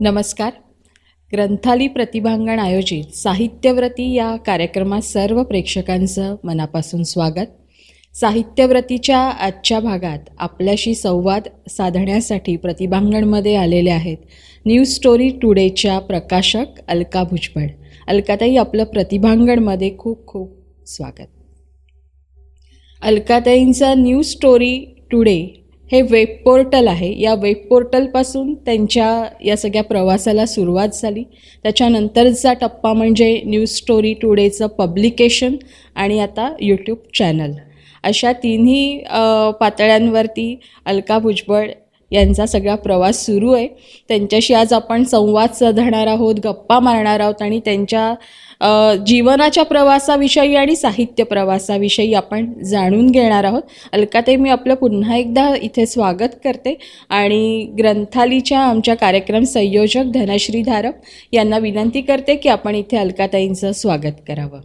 नमस्कार. ग्रंथाली प्रतिभांगण आयोजित साहित्यव्रती या कार्यक्रमात सर्व प्रेक्षकांचं मनापासून स्वागत. साहित्यव्रतीच्या आजच्या भागात आपल्याशी संवाद साधण्यासाठी प्रतिभांगणमध्ये आलेले आहेत न्यूज स्टोरी टुडेच्या प्रकाशक अलका भुजबळ. अलकाताई, आपलं प्रतिभांगणमध्ये खूप खूप स्वागत. अलकाताईंचं न्यूज स्टोरी टुडे हे वेब पोर्टल आहे. या वेब पोर्टलपासून त्यांच्या या सगळ्या प्रवासाला सुरुवात झाली. त्याच्यानंतरचा टप्पा म्हणजे न्यूज स्टोरी टुडेचं पब्लिकेशन आणि आता यूट्यूब चॅनल. अशा तिन्ही पातळ्यांवरती अलका भुजबळ यांचा सगळा प्रवास सुरू आहे. त्यांच्याशी आज आपण संवाद साधणार आहोत, गप्पा मारणार आहोत आणि त्यांच्या जीवनाच्या प्रवासाविषयी आणि साहित्य प्रवासाविषयी आपण जाणून घेणार आहोत. अलकाताई, मी आपलं पुन्हा एकदा इथे स्वागत करते आणि ग्रंथालीच्या आमच्या कार्यक्रम संयोजक धनश्री धारप यांना विनंती करते की आपण इथे अलकाताईंचं स्वागत करावं.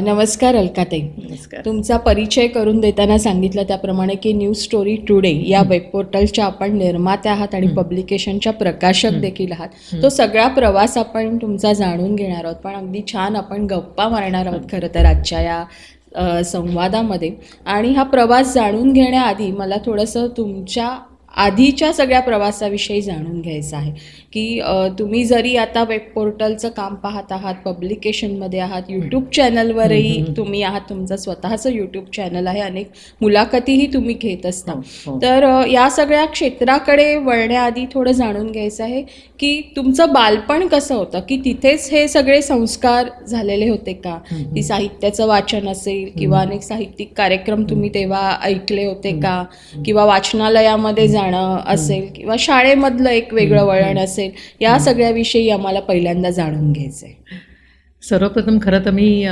नमस्कार अलकाताई. नमस्कार. तुमचा परिचय करून देताना सांगितलं त्याप्रमाणे की न्यूज स्टोरी टुडे या वेब पोर्टलच्या आपण निर्मात्या आहात आणि पब्लिकेशनच्या प्रकाशक देखील आहात. तो सगळा प्रवास आपण तुमचा जाणून घेणार आहोत, पण अगदी छान आपण गप्पा मारणार आहोत खरं तर आजच्या या संवादामध्ये. आणि हा प्रवास जाणून घेण्याआधी मला थोडंसं तुमच्या आधीच्या सगळ्या प्रवासाविषयी जाणून घ्यायचं आहे की तुम्ही जरी आता वेब पोर्टलचं काम पाहत आहात, पब्लिकेशनमध्ये आहात, यूट्यूब चॅनलवरही तुम्ही आहात, तुमचं स्वतःचं यूट्यूब चॅनल आहे, अनेक मुलाखतीही तुम्ही घेत असता. तर या सगळ्या क्षेत्राकडे वळण्याआधी थोडं जाणून घ्यायचं आहे की तुमचं बालपण कसं होतं, की तिथेच हे सगळे संस्कार झालेले होते का? ती साहित्याचं वाचन असेल किंवा अनेक साहित्यिक कार्यक्रम तुम्ही तेव्हा ऐकले होते का, किंवा वाचनालयामध्ये जाणं असेल किंवा शाळेमधलं एक वेगळं वळण असेल, या सगळ्याविषयी आम्हाला पहिल्यांदा जाणून घ्यायचं आहे. सर्वप्रथम खरं तर मी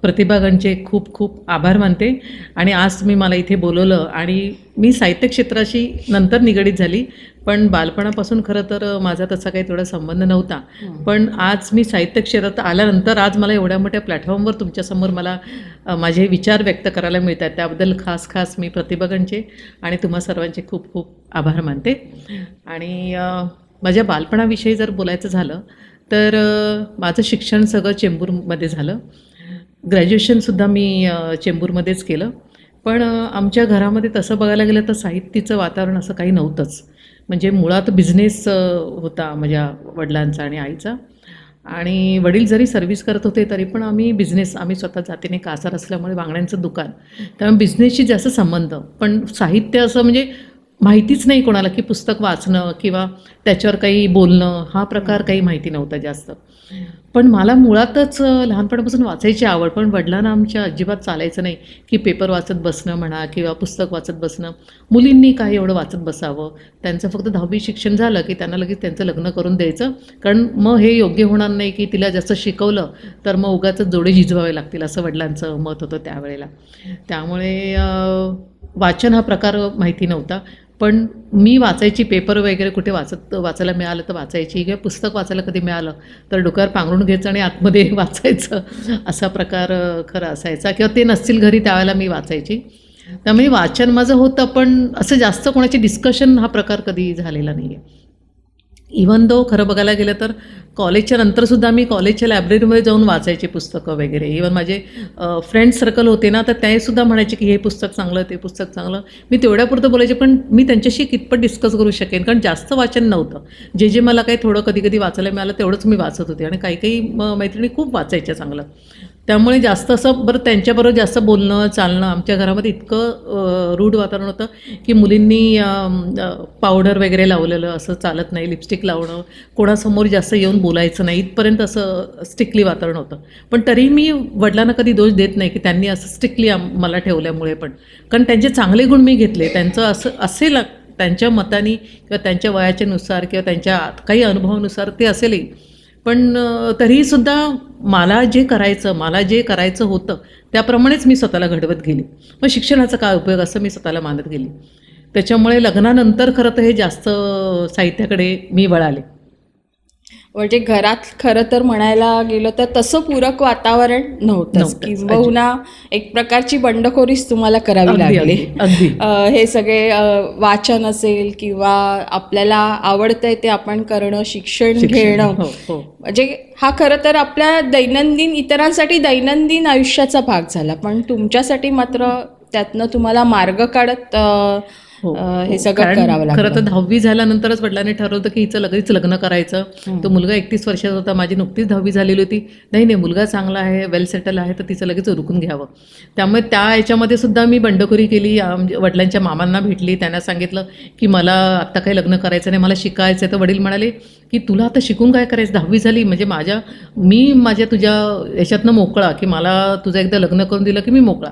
प्रतिभागणचे खूप खूप आभार मानते आणि आज तुम्ही मला इथे बोलवलं. आणि मी साहित्य क्षेत्राशी नंतर निगडीत झाली, पण बालपणापासून खरं तर माझा तसा काही तेवढा संबंध नव्हता. पण आज मी साहित्य क्षेत्रात आल्यानंतर आज मला एवढ्या मोठ्या प्लॅटफॉर्मवर तुमच्यासमोर मला माझे विचार व्यक्त करायला मिळतात. त्याबद्दल खास मी प्रतिभागणचे आणि तुम्हा सर्वांचे खूप खूप आभार मानते. आणि माझ्या बालपणाविषयी जर बोलायचं झालं तर माझं शिक्षण सगळं चेंबूरमध्ये झालं. ग्रॅज्युएशनसुद्धा मी चेंबूरमध्येच केलं. पण आमच्या घरामध्ये तसं बघायला गेलं तर साहित्याचं वातावरण असं काही नव्हतंच. म्हणजे मुळात बिझनेस होता माझ्या वडिलांचा आणि आईचा. आणि वडील जरी सर्व्हिस करत होते तरी पण आम्ही स्वतः जातीने कासार असल्यामुळे बांगड्यांचं दुकान, त्यामुळे बिझनेसशी जास्त संबंध. पण साहित्य असं म्हणजे माहितीच नाही कोणाला की पुस्तक वाचणं किंवा त्याच्यावर काही बोलणं हा प्रकार काही माहिती नव्हता जास्त. पण मला मुळातच लहानपणापासून वाचायची आवड, पण वडिलांना आमच्या अजिबात चालायचं नाही की पेपर वाचत बसणं म्हणा किंवा पुस्तक वाचत बसणं. मुलींनी काही एवढं वाचत बसावं, त्यांचं फक्त 10वी शिक्षण झालं की त्यांना लगेच त्यांचं लग्न करून द्यायचं, कारण मग हे योग्य होणार नाही की तिला जास्त शिकवलं तर मग उगाच जोडे झिजवावे लागतील, असं वडिलांचं मत होतं त्यावेळेला. त्यामुळे वाचन हा प्रकार माहिती नव्हता. पण मी वाचायची, पेपर वगैरे कुठे वाचायला मिळालं तर वाचायची, किंवा पुस्तक वाचायला कधी मिळालं तर डोक्यावर पांघरून घ्यायचं आणि आतमध्ये वाचायचं, असा प्रकार खरं असायचा. किंवा ते नसतील घरी त्यावेळेला मी वाचायची. त्यामुळे वाचन माझं होतं, पण असं जास्त कोणाची डिस्कशन हा प्रकार कधी झालेला नाही आहे. इवन दो खरं बघायला गेलं तर कॉलेजच्या नंतरसुद्धा मी कॉलेजच्या लायब्ररीमध्ये जाऊन वाचायची पुस्तकं वगैरे. इवन माझे फ्रेंड सर्कल होते ना, तर तेसुद्धा म्हणायचे की हे पुस्तक चांगलं, ते पुस्तक चांगलं. मी तेवढ्यापुरतं बोलायचे, पण मी त्यांच्याशी कितपत डिस्कस करू शकेन, कारण जास्त वाचन नव्हतं. जे मला काही थोडं कधी वाचायला मिळालं तेवढंच मी वाचत होते. आणि काही मैत्रिणी खूप वाचायच्या चांगलं. त्यामुळे जास्त असं त्यांच्याबरोबर जास्त बोलणं चालणं, आमच्या घरामध्ये इतकं रूढ वातावरण होतं की मुलींनी पावडर वगैरे लावलेलं असं चालत नाही, लिपस्टिक लावणं, कोणासमोर जास्त येऊन बोलायचं नाही, इथपर्यंत असं स्ट्रिक्टली वातावरण होतं. पण तरी मी वडिलांना कधी दोष देत नाही की त्यांनी असं स्ट्रिक्टली मला ठेवल्यामुळे, पण कारण त्यांचे चांगले गुण मी घेतले. त्यांचं असं असेल त्यांच्या मताने किंवा त्यांच्या वयाच्यानुसार किंवा त्यांच्या काही अनुभवानुसार ते असेलही, पण तरीसुद्धा मला जे करायचं होतं त्याप्रमाणेच मी स्वतःला घडवत गेली. मग शिक्षणाचा काय उपयोग असं मी स्वतःला मानत गेली. त्याच्यामुळे लग्नानंतर खरं तर हे जास्त साहित्याकडे मी वळाले. म्हणजे घरात खरं तर म्हणायला गेलं तर तसं पूरक वातावरण नव्हतंच, नव्हतंच, किंबहुना एक प्रकारची बंडखोरीच तुम्हाला करावी अगदी लागली. अगदी हे सगळे वाचन असेल किंवा आपल्याला आवडतंय ते आपण करणं, शिक्षण घेणं, हो हो म्हणजे हा खरं तर आपल्या इतरांसाठी दैनंदिन आयुष्याचा भाग झाला. पण तुमच्यासाठी मात्र त्यातनं तुम्हाला मार्ग काढत हो हे सगळं कारण करावं खरं तर लागलं. 10वी झाल्यानंतरच वडिलांनी ठरवलं की हिचं लगेच लग्न करायचं. तो मुलगा 31 वर्षाचा होता, माझी नुकतीच 10वी झालेली होती. नाही मुलगा चांगला आहे, वेल सेटल आहे, तर तिचं लगेच उरकून घ्यावं. त्यामुळे त्या याच्यामध्ये सुद्धा मी बंडखोरी केली. म्हणजे वडिलांच्या मामांना भेटली, त्यांना सांगितलं की मला आत्ता काही लग्न करायचं नाही, मला शिकायचं आहे. तर वडील म्हणाले की तुला आता शिकून काय करायचं, 10वी झाली म्हणजे माझ्या तुझ्या याच्यातनं मोकळा, की मला तुझं एकदा लग्न करून दिलं की मी मोकळा.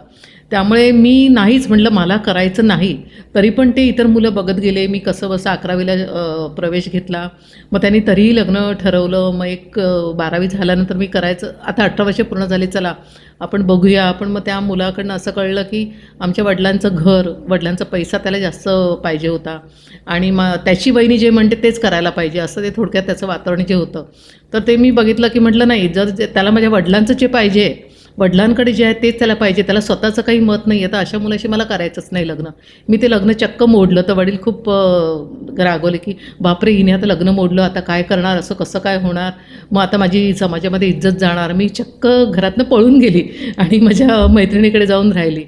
त्यामुळे मी नाहीच म्हटलं, मला करायचं नाही. तरी पण ते इतर मुलं बघत गेले. मी कसं बसं 11वीला प्रवेश घेतला. मग त्यांनी तरीही लग्न ठरवलं. मग 12वी झाल्यानंतर मी करायचं, आता 18 वर्ष पूर्ण झाली, चला आपण बघूया. पण मग त्या मुलाकडनं असं कळलं की आमच्या वडिलांचं घर, वडिलांचा पैसा त्याला जास्त पाहिजे होता आणि मग त्याची वहिनी जे म्हणते तेच करायला पाहिजे, असं ते थोडक्यात त्याचं वातावरण जे होतं. तर ते मी बघितलं की म्हटलं नाही, जर त्याला माझ्या वडिलांचं जे पाहिजे, वडिलांकडे जे आहे तेच त्याला पाहिजे, त्याला स्वतःचं काही मत नाही आहे, तर अशा मुलाशी मला करायचंच नाही लग्न. मी ते लग्न चक्क मोडलं. तर वडील खूप रागवले की बापरे, हिने आता लग्न मोडलं, आता काय करणार, असं कसं काय होणार, मग आता माझी समाजामध्ये इज्जत जाणार. मी चक्क घरातनं पळून गेली आणि माझ्या मैत्रिणीकडे जाऊन राहिली.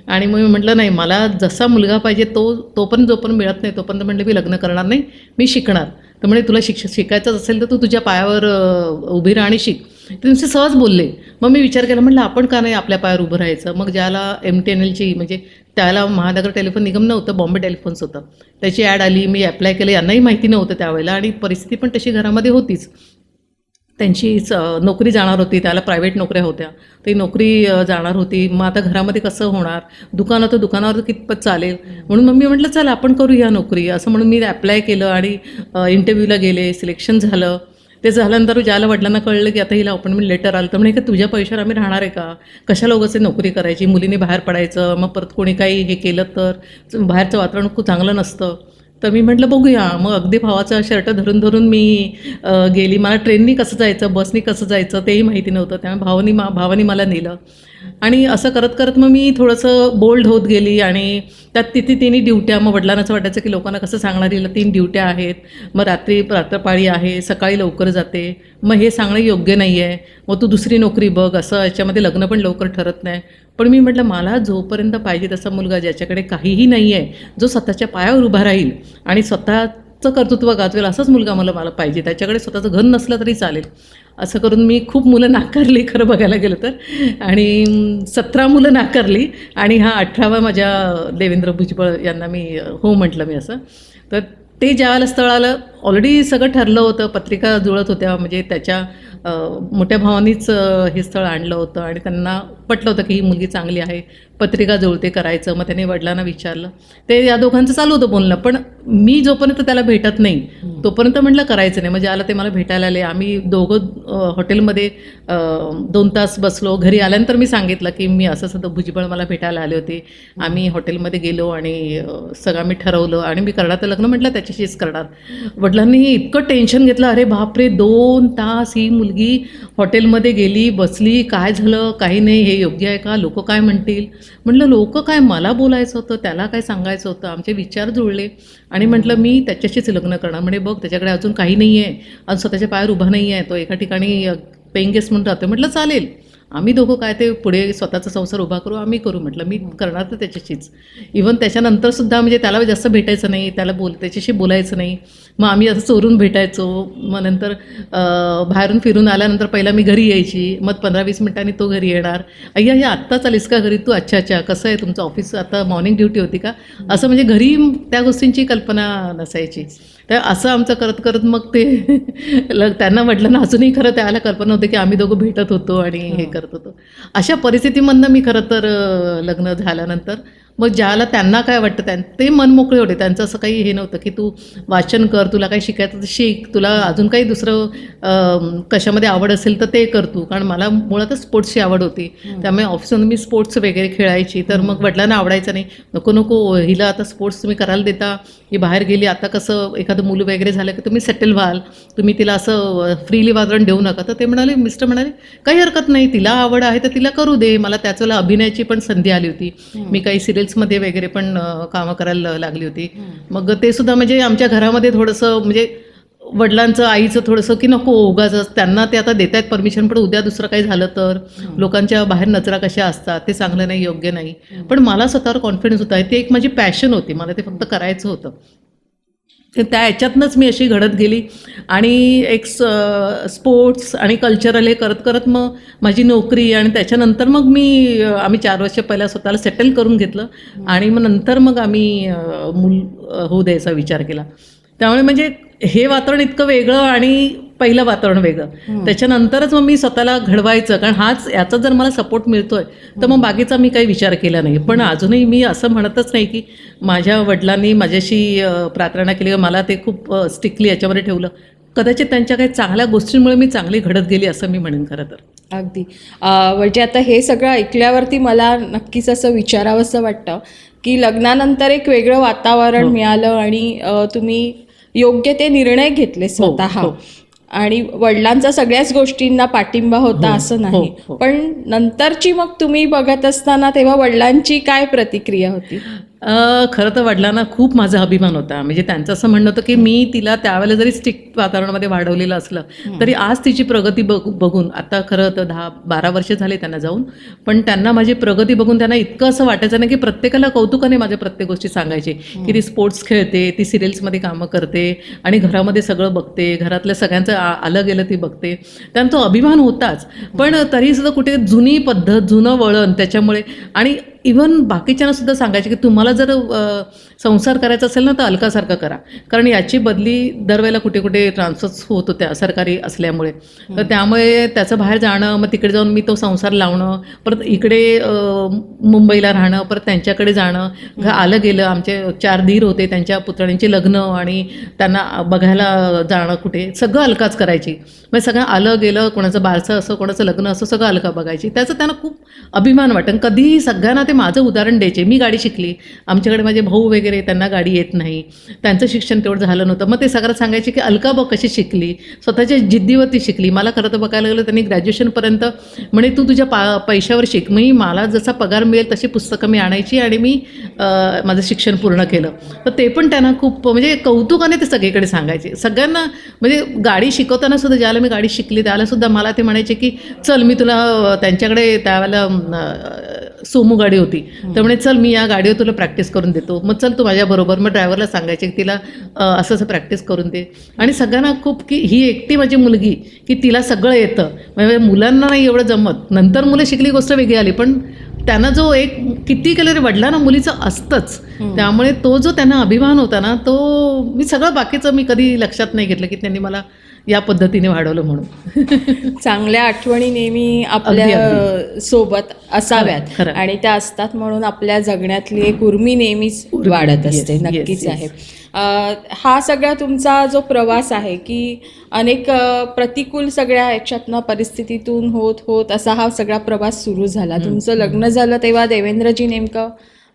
आणि मग मी म्हटलं नाही, मला जसा मुलगा पाहिजे तोपर्यंत जोपर्यंत मिळत नाही तोपर्यंत म्हटलं मी लग्न करणार नाही, मी शिकणार. तर म्हणजे तुला शिकायचंच असेल तर तू तुझ्या पायावर उभी राहा आणि शिक. ते तुमचे सहज बोलले. मग मी विचार केला, म्हटलं आपण का नाही आपल्या पायावर उभं राहायचं. मग ज्याला MTNLची, म्हणजे त्याला महानगर टेलिफोन निगम नव्हतं, बॉम्बे टेलिफोन्स होतं, त्याची ॲड आली. मी ॲप्लाय केलं. यांनाही माहिती नव्हतं त्यावेळेला आणि परिस्थिती पण तशी घरामध्ये होतीच. त्यांची नोकरी जाणार होती, त्याला प्रायव्हेट नोकऱ्या होत्या, ती नोकरी जाणार होती. मग आता घरामध्ये कसं होणार, दुकान होतं, दुकानावर कितपत चालेल. म्हणून मग मी म्हटलं चला आपण करूया नोकरी, असं म्हणून मी ॲप्लाय केलं आणि इंटरव्ह्यूला गेले, सिलेक्शन झालं. ते झाल्यानंतर ज्याला वडिलांना कळलं की आता हिला अपॉइंटमेंट लेटर आलं, तर म्हणे का तुझ्या पैशावर आम्ही राहणार आहे का, कशाला उगाच नोकरी करायची, मुलीने बाहेर पडायचं, मग परत कोणी काही हे केलं तर बाहेरचं वातावरण खूप चांगलं नसतं. तर मी म्हटलं बघूया. मग अगदी भावाचा शर्ट धरून धरून मी गेली. मला ट्रेननी कसं जायचं, बसनी कसं जायचं तेही माहिती नव्हतं. त्यामुळे भावानी मला नेलं आणि असं करत करत मग मी थोडंसं बोल्ड होत गेली. आणि त्यात तिन्ही ड्युट्या, मग वडिलांना असं वाटायचं की लोकांना कसं सांगणार, हिला 3 ड्युट्या आहेत, मग रात्रपाळी आहे, सकाळी लवकर जाते, मग हे सांगणं योग्य नाही आहे, मग तू दुसरी नोकरी बघ, असं याच्यामध्ये लग्न पण लवकर ठरत नाही. पण मी म्हटलं मला जोपर्यंत पाहिजे तसा मुलगा, ज्याच्याकडे काहीही नाही आहे, जो स्वतःच्या पायावर उभा राहील आणि स्वतःचं कर्तृत्व गाजवेल, असाच मुलगा मला पाहिजे. त्याच्याकडे स्वतःचं घर नसलं तरी चालेल. असं करून मी खूप मुलं नाकारली खरं बघायला गेलं तर, आणि 17 मुलं नाकारली आणि हा 18वा माझ्या देवेंद्र भुजबळ यांना मी हो म्हटलं मी असं. तर ते ज्यावेळेला स्थळ आलं, ऑलरेडी सगळं ठरलं होतं, पत्रिका जुळत होत्या, म्हणजे त्याच्या मोठ्या भावानीच हे स्थळ आणलं होतं आणि त्यांना पटलं होतं की ही मुलगी चांगली आहे, पत्रिका जुळते, करायचं. मग त्याने वडिलांना विचारलं, ते या दोघांचं चालू होतं बोलणं. पण मी जोपर्यंत त्याला भेटत नाही तोपर्यंत म्हटलं करायचं नाही. म्हणजे आला ते मला भेटायला आले, आम्ही दोघं हॉटेलमध्ये 2 तास बसलो. घरी आल्यानंतर मी सांगितलं की मी असं भुजबळ मला भेटायला आले होते, आम्ही हॉटेलमध्ये गेलो आणि सगळं आम्ही ठरवलं आणि मी करणार तर लग्न म्हटलं त्याच्याशीच करणार. वडिलांनी इतकं टेन्शन घेतलं, अरे बापरे 2 तास ही मुलगी हॉटेलमध्ये गेली, बसली, काय झालं, काही नाही, हे योग्य आहे का, लोक काय म्हणतील. म्हटलं लोक काय, मला बोलायचं होतं, त्याला काय सांगायचं होतं, आमचे विचार जुळले. आणि म्हटलं मी त्याच्याशीच लग्न करणार. म्हणे बघ त्याच्याकडे अजून काही नाही आहे आणि स्वतःच्या पायावर उभा नाही आहे, तो एका ठिकाणी पेइंग गेस्ट म्हणून राहतो. म्हटलं चालेल, आम्ही दोघं काय ते पुढे स्वतःचा संसार उभा करू, आम्ही करू. म्हटलं मी करणार तर त्याच्याशीच. इवन त्याच्यानंतरसुद्धा म्हणजे त्याला जास्त भेटायचं नाही, त्याच्याशी बोलायचं नाही. मग आम्ही असं चोरून भेटायचो. मग नंतर बाहेरून फिरून आल्यानंतर पहिला मी घरी यायची, मग 15-20 मिनिटांनी तो घरी येणार. अय्या या आत्ताच आलीस का घरी तू, अच्छा अच्छा, कसं आहे तुमचं ऑफिस, आता मॉर्निंग ड्युटी होती का, असं. म्हणजे घरी त्या गोष्टींची कल्पना नसायची. तर असं आमचं करत करत मग ते त्यांना म्हटलं ना, अजूनही खरं त्याला कल्पना होती की आम्ही दोघं भेटत होतो आणि हे करत होतो. अशा परिस्थितीमधनं मी खरं तर लग्न झाल्यानंतर मग ज्याला त्यांना काय वाटतं ते मनमोकळे होते. त्यांचं असं काही हे नव्हतं की तू वाचन कर, तुला काही शिकायचं तर शिक, तुला अजून काही दुसरं कशामध्ये आवड असेल तर ते कर तू. कारण मला मुळातच स्पोर्ट्सची आवड होती, त्यामुळे ऑफिसमध्ये मी स्पोर्ट्स वगैरे खेळायची. तर मग वडिलांना आवडायचं नाही, नको नको हिला आता स्पोर्ट्स तुम्ही करायला देता, ही बाहेर गेली, आता कसं एखादं मुलं वगैरे झालं की तुम्ही सेटल व्हाल, तुम्ही तिला असं फ्रीली वातावरण देऊ नका. तर ते म्हणाले, मिस्टर म्हणाले काही हरकत नाही, तिला आवड आहे तर तिला करू दे. मला त्याच वेळेला अभिनयाची पण संधी आली होती, मी काही सिरियल्समध्ये वगैरे पण कामं करायला लागली होती. मग ते सुद्धा म्हणजे आमच्या घरामध्ये थोडंसं म्हणजे वडिलांचं आईचं थोडंसं की नको उगाच त्यांना ते आता देत आहेत परमिशन, पण उद्या दुसरं काही झालं तर लोकांच्या बाहेर नजरा कशा असतात, ते चांगलं नाही, योग्य नाही. पण मला स्वतःवर कॉन्फिडन्स होता, ते एक माझी पॅशन होती, मला ते फक्त करायचं होतं. त्या ह्याच्यातनंच मी अशी घडत गेली आणि एक स्पोर्ट्स आणि कल्चरल हे करत करत मग माझी नोकरी आणि त्याच्यानंतर मग आम्ही 4 वर्ष पहिला स्वतःला सेटल करून घेतलं आणि मग नंतर मग आम्ही मूल होऊ द्यायचा विचार केला. त्यामुळे म्हणजे हे वातावरण इतकं वेगळं आणि पहिलं वातावरण वेगळं, त्याच्यानंतरच मग मी स्वतःला घडवायचं, कारण याचा जर मला सपोर्ट मिळतोय तर मग बाकीचा मी काही विचार केला नाही. पण अजूनही मी असं म्हणतच नाही की माझ्या वडिलांनी माझ्याशी प्रार्थना केली, मला ते खूप स्ट्रिक्टली याच्यामध्ये ठेवलं. कदाचित त्यांच्या काही चांगल्या गोष्टींमुळे मी चांगली घडत गेली असं मी म्हणेन खरं तर. अगदी म्हणजे आता हे सगळं ऐकल्यावरती मला नक्कीच असं विचारावंसं वाटतं की लग्नानंतर एक वेगळं वातावरण मिळालं आणि तुम्ही योग्य ते निर्णय घेतले स्वतः. आणि वडिलांचा सगळ्याच गोष्टींना पाठिंबा होता असं नाही, पण नंतरची मग तुम्ही बघत असताना तेव्हा वडिलांची काय प्रतिक्रिया होती? खरं तर वडिलांना खूप माझा अभिमान होता. म्हणजे त्यांचं असं म्हणणं होतं की मी तिला त्यावेळेला जरी स्ट्रिक्ट वातावरणामध्ये वाढवलेलं असलं तरी आज तिची प्रगती बघून, आता खरं तर 10-12 वर्ष झाले त्यांना जाऊन, पण त्यांना माझी प्रगती बघून त्यांना इतकं असं वाटायचं ना की प्रत्येकाला कौतुकाने माझ्या प्रत्येक गोष्टी सांगायचे की ती स्पोर्ट्स खेळते, ती सिरियल्समध्ये कामं करते आणि घरामध्ये सगळं बघते, घरातल्या सगळ्यांचं आलं गेलं ती बघते. त्यांना तो अभिमान होताच. पण तरीसुद्धा कुठे जुनी पद्धत, जुनं वळण त्याच्यामुळे, आणि इव्हन बाकीच्यांना सुद्धा सांगायचे की तुम्हाला जर संसार करायचा असेल ना तर अलकासारखा करा, कारण याची बदली दरवेळेला कुठे कुठे ट्रान्सफर्स होत होत्या सरकारी असल्यामुळे. तर त्यामुळे त्याचं बाहेर जाणं, मग तिकडे जाऊन मी तो संसार लावणं, परत इकडे मुंबईला राहणं, परत त्यांच्याकडे जाणं, आलं गेलं. आमचे 4 दीर होते, त्यांच्या पुतण्यांची लग्न आणि त्यांना बघायला जाणं, कुठे सगळं अलकाच करायची. मग सगळं आलं गेलं, कोणाचं बारसं असं, कोणाचं लग्न असं, सगळं अलका बघायची. त्याचं त्यांना खूप अभिमान वाटतं. कधीही सगळ्यांना ते माझं उदाहरण द्यायचे. मी गाडी शिकली, आमच्याकडे माझे भाऊ वगैरे त्यांना गाडी येत नाही, त्यांचं शिक्षण तेवढं झालं नव्हतं, मग ते सगळं सांगायचे की अलका बघ कशी शिकली, स्वतःच्या जिद्दीवरती शिकली. मला खरं तर बघायला गेलं त्यांनी ग्रॅज्युएशनपर्यंत म्हणे तू तुझ्या पैशावर शिक. मी मला जसा पगार मिळेल तशी पुस्तकं मी आणायची आणि मी माझं शिक्षण पूर्ण केलं. तर ते पण त्यांना खूप म्हणजे कौतुकाने ते सगळीकडे सांगायचे सगळ्यांना. म्हणजे गाडी शिकवताना सुद्धा, ज्याला मी गाडी शिकली त्याला सुद्धा मला ते म्हणायचे की चल मी तुला, त्यांच्याकडे त्यावेळेला सोमू गाडी होती, तर म्हणे चल मी या गाडीवर तुला प्रॅक्टिस करून देतो, मग चल तू माझ्याबरोबर. मग ड्रायव्हरला सांगायचे की तिला असं असं प्रॅक्टिस करून दे. आणि सगळ्यांना खूप की ही एकटी माझी मुलगी की तिला सगळं येतं. म्हणजे मुलांना नाही एवढं जमत, नंतर मुलं शिकली गोष्ट वेगळी आली, पण त्यांना जो एक किती केलं रे वडिलांना मुलीचं असतंच. त्यामुळे तो जो त्यांना अभिमान होता ना, तो मी सगळं बाकीचं मी कधी लक्षात नाही घेतलं की त्यांनी मला या पद्धतीने वाढवलं म्हणून. चांगल्या आठवणी नेहमी आपल्या सोबत असाव्यात आणि त्या असतात, म्हणून आपल्या जगण्यातली एक उर्मी नेहमीच वाढत असते. नक्कीच आहे. हा सगळा तुमचा जो प्रवास आहे की अनेक प्रतिकूल सगळ्या याच्यातनं परिस्थितीतून होत असा हा सगळा प्रवास सुरू झाला. तुमचं लग्न झालं तेव्हा देवेंद्रजी नेमकं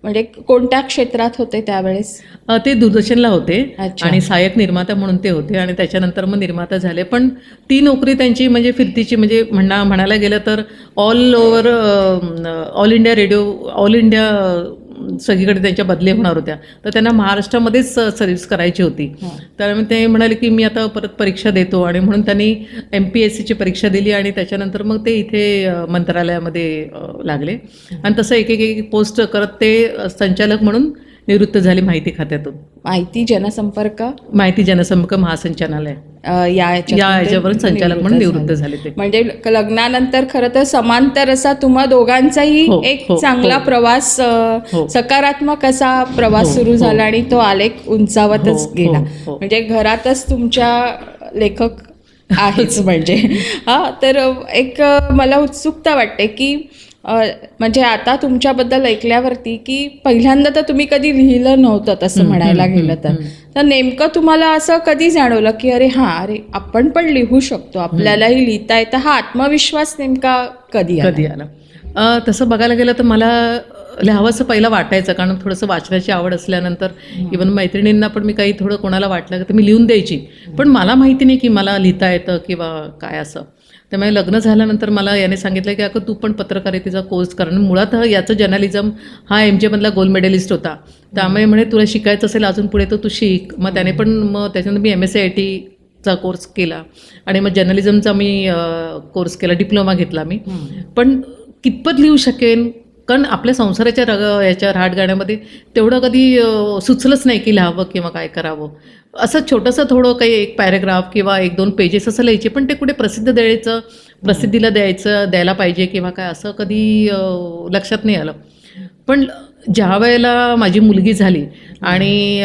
म्हणजे कोणत्या क्षेत्रात होते त्यावेळेस? ते दूरदर्शनला होते आणि सहाय्यक निर्माता म्हणून ते होते, आणि त्याच्यानंतर मग निर्माता झाले. पण ती नोकरी त्यांची म्हणजे फिरतीची, म्हणजे म्हणायला गेलं तर all over all India radio, all India सगळीकडे त्यांच्या बदली होणार होत्या, तर त्यांना महाराष्ट्रामध्येच सर्व्हिस करायची होती. तर ते म्हणाले की मी आता परत परीक्षा देतो, आणि म्हणून त्यांनी MPSCची परीक्षा दिली आणि त्याच्यानंतर मग ते इथे मंत्रालयामध्ये लागले. आणि तसं एक पोस्ट करत ते संचालक म्हणून निवृत्त झाले माहिती खात्यातून. माहिती जनसंपर्क महासंचालनालय याच्यावरून संचालक म्हणून निवृत्त झाले ते. म्हणजे लग्नानंतर खरं तर समांतर असा तुम्हा दोघांचाही एक चांगला प्रवास, सकारात्मक असा प्रवास सुरू झाला आणि तो आलेख उंचावतच गेला. म्हणजे घरातच तुमच्या लेखक आहेच म्हणजे. तर एक मला उत्सुकता वाटते की म्हणजे आता तुमच्याबद्दल ऐकल्यावरती की पहिल्यांदा तर तुम्ही कधी लिहिलं नव्हतं तसं म्हणायला गेलं तर नेमकं तुम्हाला असं कधी जाणवलं की अरे आपण पण लिहू शकतो, आपल्यालाही लिहिता येतं, हा आत्मविश्वास नेमका कधी आला? तसं बघायला गेलं तर मला लिहावंसं पहिलं वाटायचं, कारण थोडंसं वाचनाची आवड असल्यानंतर इवन मैत्रिणींना पण मी काही थोडं कोणाला वाटलं तर मी लिहून द्यायची, पण मला माहिती नाही की मला लिहिता येतं किंवा काय असं. त्यामुळे लग्न झाल्यानंतर मला याने सांगितलं की अगं तू पण पत्रकारितेचा कोर्स कर. मुळात याचं जर्नलिझम हा MJ मधला गोल्ड मेडलिस्ट होता, त्यामुळे म्हणे तुला शिकायचं असेल अजून पुढे तर तू शिक. मग त्याने पण त्याच्यानंतर मी MSc चा कोर्स केला आणि मग जर्नलिझमचा मी कोर्स केला, डिप्लोमा घेतला मी. पण कितपत लिहू शकेन, कारण आपल्या संसाराच्या याच्या राहटगाण्यामध्ये तेवढं कधी सुचलंच नाही की लिहावं किंवा काय करावं. असं छोटंसं थोडं काही एक पॅरेग्राफ किंवा 1-2 पेजेस असं लिहायचे, पण ते कुठे प्रसिद्धीला द्यायला पाहिजे किंवा काय असं कधी लक्षात नाही आलं. पण ज्या वेळेला माझी मुलगी झाली आणि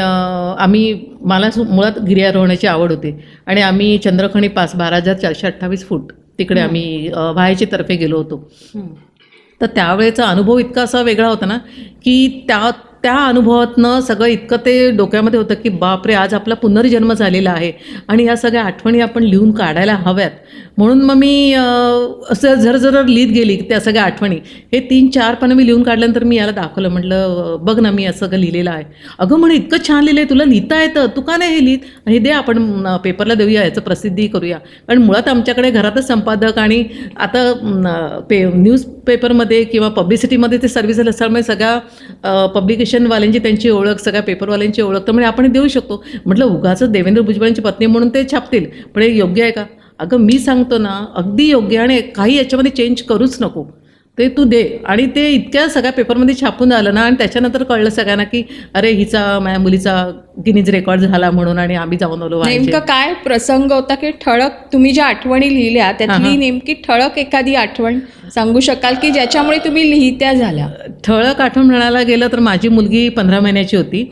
मला मुळात गिर्यारोहणाची आवड होती आणि आम्ही चंद्रखणी पास 12,428 फूट तिकडे आम्ही व्हायचे तर्फे गेलो होतो. तर त्यावेळेचा अनुभव इतका असा वेगळा होता ना की त्या अनुभवातनं सगळं इतकं ते डोक्यामध्ये होतं की बापरे, आज आपला पुनर्जन्म झालेला आहे आणि ह्या सगळ्या आठवणी आपण लिहून काढायला हव्यात. म्हणून मग मी असं झरझर लिहित गेली त्या सगळ्या आठवणी. हे 3-4 पानं मी लिहून काढल्यानंतर मी याला दाखवलं, म्हटलं बघ ना मी असं लिहिलेलं आहे. अगं म्हणे इतकं छान लिहिलं आहे, तुला लिहिता येतं, तू का नाही हे लिहित, हे दे आपण पेपरला देऊया, याचं प्रसिद्धी करूया. कारण मुळात आमच्याकडे घरातच संपादक आणि आता न्यूजपेपरमध्ये किंवा पब्लिसिटीमध्ये ते सर्व्हिस असल्यामुळे सगळ्या पब्लिकेशनवाल्यांची त्यांची ओळख, सगळ्या पेपरवाल्यांची ओळख, तर म्हणजे आपण देऊ शकतो. म्हटलं उगाच देवेंद्र भुजबळांची पत्नी म्हणून ते छापतील, पण हे योग्य आहे का? अगं मी सांगतो ना, अगदी योग्य, आणि काही याच्यामध्ये चेंज करूच नको, ते तू दे. आणि ते इतक्या सगळ्या पेपरमध्ये छापून आलं ना, आणि त्याच्यानंतर कळलं सगळ्यांना की अरे माझ्या मुलीचा गिनीज रेकॉर्ड झाला म्हणून, आणि आम्ही जाऊन आलो. नेमकं काय प्रसंग होता की ठळक तुम्ही ज्या आठवणी लिहिल्या त्यातली नेमकी ठळक एखादी आठवण सांगू शकाल की ज्याच्यामुळे तुम्ही लिहित्या झाल्या? ठळक आठवण म्हणायला गेलं तर माझी मुलगी 15 महिन्याची होती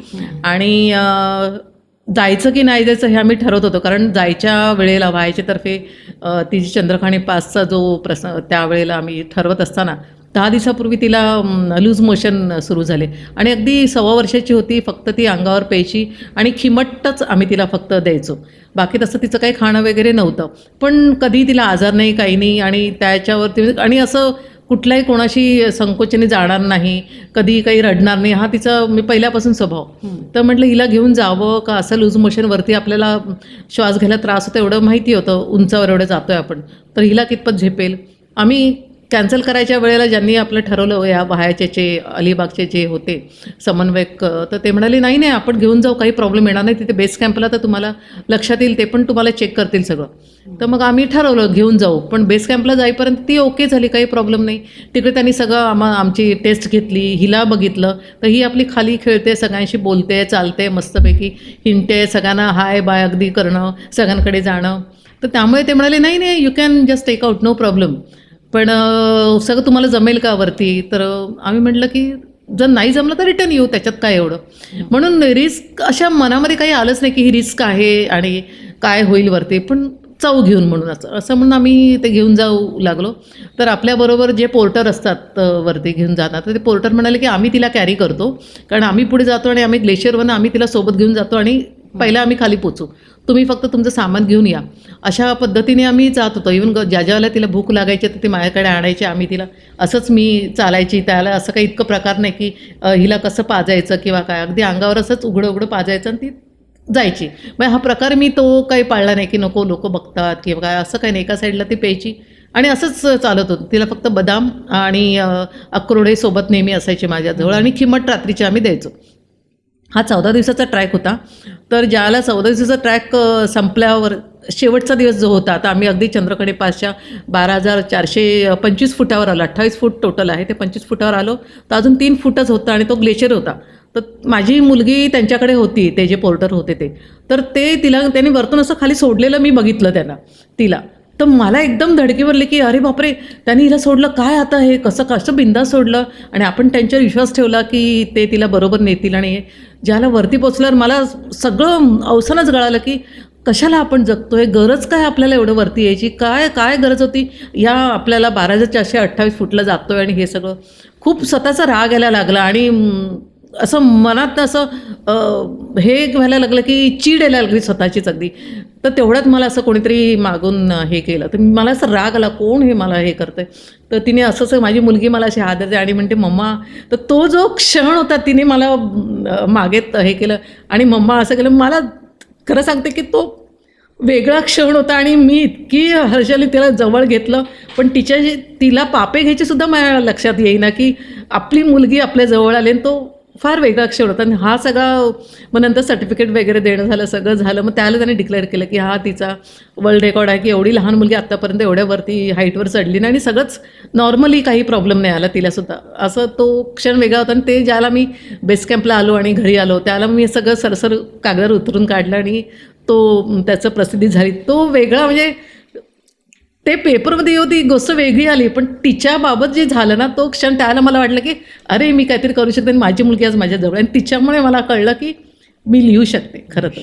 आणि जायचं की नाही जायचं हे आम्ही ठरवत होतो, कारण जायच्या वेळेला व्हायच्यातर्फे तिची चंद्रखाणी पासचा जो त्यावेळेला आम्ही ठरवत असताना 10 दिवसापूर्वी तिला लूज मोशन सुरू झाले आणि अगदी 1.25 वर्षाची होती. फक्त ती अंगावर प्यायची आणि खिमट्टच आम्ही तिला फक्त द्यायचो, बाकी तसं तिचं काही खाणं वगैरे नव्हतं. पण कधी तिला आजार नाही, काही नाही, आणि त्याच्यावरती आणि असं कुठल्याही कोणाशी संकोचाने जाणार नाही, कधी काही रडणार नाही, हा तिचा मी पहिल्यापासून स्वभाव. तर म्हटलं हिला घेऊन जावं का, असं लूज मोशनवरती आपल्याला श्वास घ्यायला त्रास होतो एवढं माहिती होतं, उंचावर एवढं जातोय आपण, तर हिला कितपत झेपेल. आम्ही कॅन्सल करायच्या वेळेला ज्यांनी आपलं ठरवलं या बाहेरचे अलिबागचे जे होते समन्वयक, तर ते म्हणाले नाही आपण घेऊन जाऊ, काही प्रॉब्लेम येणार नाही, तिथे बेस कॅम्पला तर तुम्हाला लक्षात येईल, ते पण तुम्हाला चेक करतील सगळं. तर मग आम्ही ठरवलं घेऊन जाऊ, पण बेस कॅम्पला जाईपर्यंत ती ओके झाली, काही प्रॉब्लेम नाही. तिकडे त्यांनी सगळं आमची टेस्ट घेतली, हिला बघितलं, तर ही आपली खाली खेळते, सगळ्यांशी बोलते, चालते, मस्तपैकी हिंडते, सगळ्यांना हाय बाय अगदी करणं, सगळ्यांकडे जाणं. तर त्यामुळे ते म्हणाले नाही you can just take out, no problem, पण सगळं तुम्हाला जमेल का वरती. तर आम्ही म्हटलं की जर नाही जमलं तर रिटर्न येऊ, त्याच्यात काय एवढं. म्हणून रिस्क अशा मनामध्ये काही आलंच नाही की ही रिस्क आहे आणि काय होईल वरती, पण जाऊ घेऊन म्हणून असं म्हणून आम्ही ते घेऊन जाऊ लागलो. तर आपल्याबरोबर जे पोर्टर असतात वरती घेऊन जातात, तर ते पोर्टर म्हणाले की आम्ही तिला कॅरी करतो, कारण आम्ही पुढे जातो आणि आम्ही ग्लेशियरवरून आम्ही तिला सोबत घेऊन जातो आणि पहिला आम्ही खाली पोचू, तुम्ही फक्त तुमचं सामान घेऊन या. अशा पद्धतीने आम्ही जात होतो. इव्हन ज्या वेळेला तिला भूक लागायची तर ती माझ्याकडे आणायची, आम्ही तिला असंच मी चालायची. त्याला असं काही इतकं प्रकार नाही की हिला कसं पाजायचं किंवा काय, अगदी अंगावर असंच उघडं पाजायचं आणि ती जायची. मग हा प्रकार मी तो काही पाळला नाही की नको लोक बघतात किंवा काय, असं काही नाही. एका साईडला ती प्यायची आणि असंच चालत होतं. तिला फक्त बदाम आणि अक्रोडे सोबत नेहमी असायचे माझ्याजवळ, आणि खिमट रात्रीचे आम्ही द्यायचो. हा 14 दिवसाचा ट्रॅक होता. तर ज्याला 14 दिवसाचा ट्रॅक संपल्यावर शेवटचा दिवस जो होता, आता आम्ही अगदी चंद्रखणी पासच्या 12,425 फुटावर आलो. 28 फूट टोटल आहे, ते 25 फुटावर आलो. तर अजून 3 फुटच होतं आणि तो ग्लेशियर होता. तर माझी मुलगी त्यांच्याकडे होती, ते जे पोर्टर होते ते, तर त्यांनी वरतून असं खाली सोडलेलं मी बघितलं तिला. तर मला एकदम धडकी भरली की अरे बापरे, त्यांनी हिला सोडलं काय, आता हे कसं बिंदास सोडलं, आणि आपण त्यांच्यावर विश्वास ठेवला की ते तिला बरोबर नेतील. आणि ज्याला वरती पोचल्यावर मला सगळं अवसानच गळालं की कशाला आपण जगतोय, गरज काय आपल्याला एवढं वरती यायची, काय काय गरज होती या आपल्याला 12,428 फुटला जातोय आणि हे सगळं. खूप स्वतःचा राग यायला लागला आणि असं मनात असं हे व्हायला लागलं की चीड यायला लागली स्वतःचीच अगदी. तर तेवढ्यात मला असं कोणीतरी मागून हे केलं, तर मला असं राग आला, कोण हे मला हे करतंय. तर तिने असंच माझी मुलगी मला अशी हात देते आणि म्हणते मम्मा. तर तो जो क्षण होता तिने मला मागेत हे केलं आणि मम्मा असं केलं. मला खरं सांगते की तो वेगळा क्षण होता आणि मी इतकी हर्षाली तिला जवळ घेतलं, पण तिला पापे घ्यायची सुद्धा माझ्या लक्षात येईना की आपली मुलगी आपल्या जवळ आली आणि तो फार वेगळा क्षण होता. आणि हा सगळा मग नंतर सर्टिफिकेट वगैरे देणं झालं, सगळं झालं. मग त्याला त्याने डिक्लेअर केलं की हा तिचा वर्ल्ड रेकॉर्ड आहे की एवढी लहान मुलगी आत्तापर्यंत एवढ्यावरती हाईटवर चढली नाही आणि सगळंच नॉर्मली काही प्रॉब्लेम नाही आला तिलासुद्धा. असं तो क्षण वेगळा होता. आणि ते ज्याला मी बेस कॅम्पला आलो आणि घरी आलो त्याला मी सगळं सरसर कागदावर उतरून काढलं आणि तो त्याचं प्रसिद्धी झाली. तो वेगळा म्हणजे ते पेपरमध्ये होती गोष्ट वेगळी आली, पण तिच्याबाबत जे झालं ना तो क्षण त्याला मला वाटलं की अरे मी काहीतरी करू शकते आणि माझी मुलगी आज माझ्याजवळ आणि तिच्यामुळे मला कळलं की मी लिहू शकते खरं तर.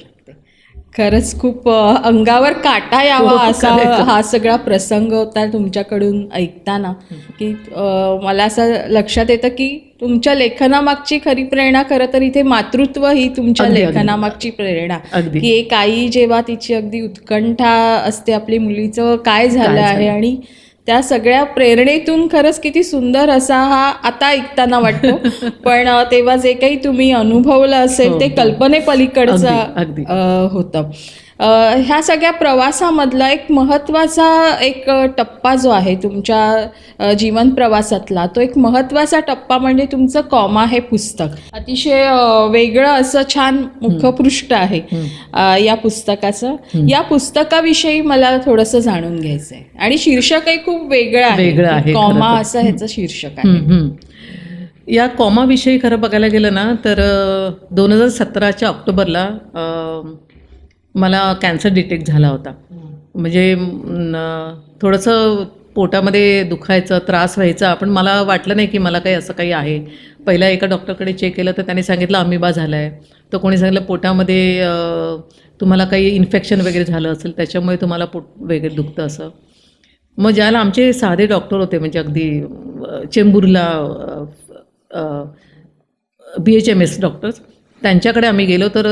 खरंच खूप अंगावर काटा यावा असा हा सगळा प्रसंग होता तुमच्याकडून ऐकताना, की मला असं लक्षात येतं की तुमच्या लेखनामागची खरी प्रेरणा खरं तर इथे मातृत्व ही तुमच्या लेखनामागची प्रेरणा, की एक आई जेव्हा तिची अगदी उत्कंठा असते आपली मुलीचं काय झालं आहे आणि त्या सगळ्या प्रेरणेतून खरंच किती सुंदर असा हा आता ऐकताना वाटतो. पण तेव्हा जे काही तुम्ही अनुभवलं असेल ते कल्पनेपलीकडचं होतं. ह्या सगळ्या प्रवासामधला एक महत्त्वाचा एक टप्पा जो आहे तुमच्या जीवन प्रवासातला, तो एक महत्त्वाचा टप्पा म्हणजे तुमचं कॉमा हे पुस्तक. अतिशय वेगळं असं छान मुखपृष्ठ आहे या पुस्तकाचं. या पुस्तकाविषयी मला थोडंसं जाणून घ्यायचं आहे आणि शीर्षकही खूप वेगळं आहे. कॉमा असं ह्याचं शीर्षक आहे. या कॉमाविषयी खरं बघायला गेलं ना तर 2017च्या ऑक्टोबरला मला कॅन्सर डिटेक्ट झाला होता. म्हणजे थोडंसं पोटामध्ये दुखायचं, त्रास व्हायचा, पण मला वाटलं नाही की मला काही असं काही आहे. पहिला एका डॉक्टरकडे चेक केलं तर त्याने सांगितलं अमिबा झाला आहे. तर कोणी सांगितलं पोटामध्ये तुम्हाला काही इन्फेक्शन वगैरे झालं असेल त्याच्यामुळे तुम्हाला पोट वगैरे दुखतं असं. मग ज्याला आमचे साधे डॉक्टर होते म्हणजे अगदी चेंबूरला BHMS डॉक्टर्स, त्यांच्याकडे आम्ही गेलो तर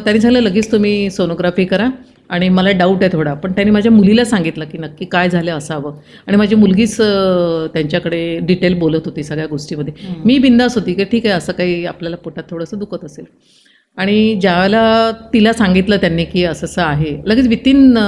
त्यांनी सांगितलं लगेच तुम्ही सोनोग्राफी करा आणि मला डाऊट आहे थोडा. पण त्यांनी माझ्या मुलीला सांगितलं की नक्की काय झालं असावं आणि माझी मुलगीच त्यांच्याकडे डिटेल बोलत होती सगळ्या गोष्टीमध्ये. मी बिंदास होती की ठीक आहे असं काही आपल्याला पोटात थोडंसं दुखत असेल. आणि ज्यावेळेला तिला सांगितलं त्यांनी की असं आहे, लगेच विथिन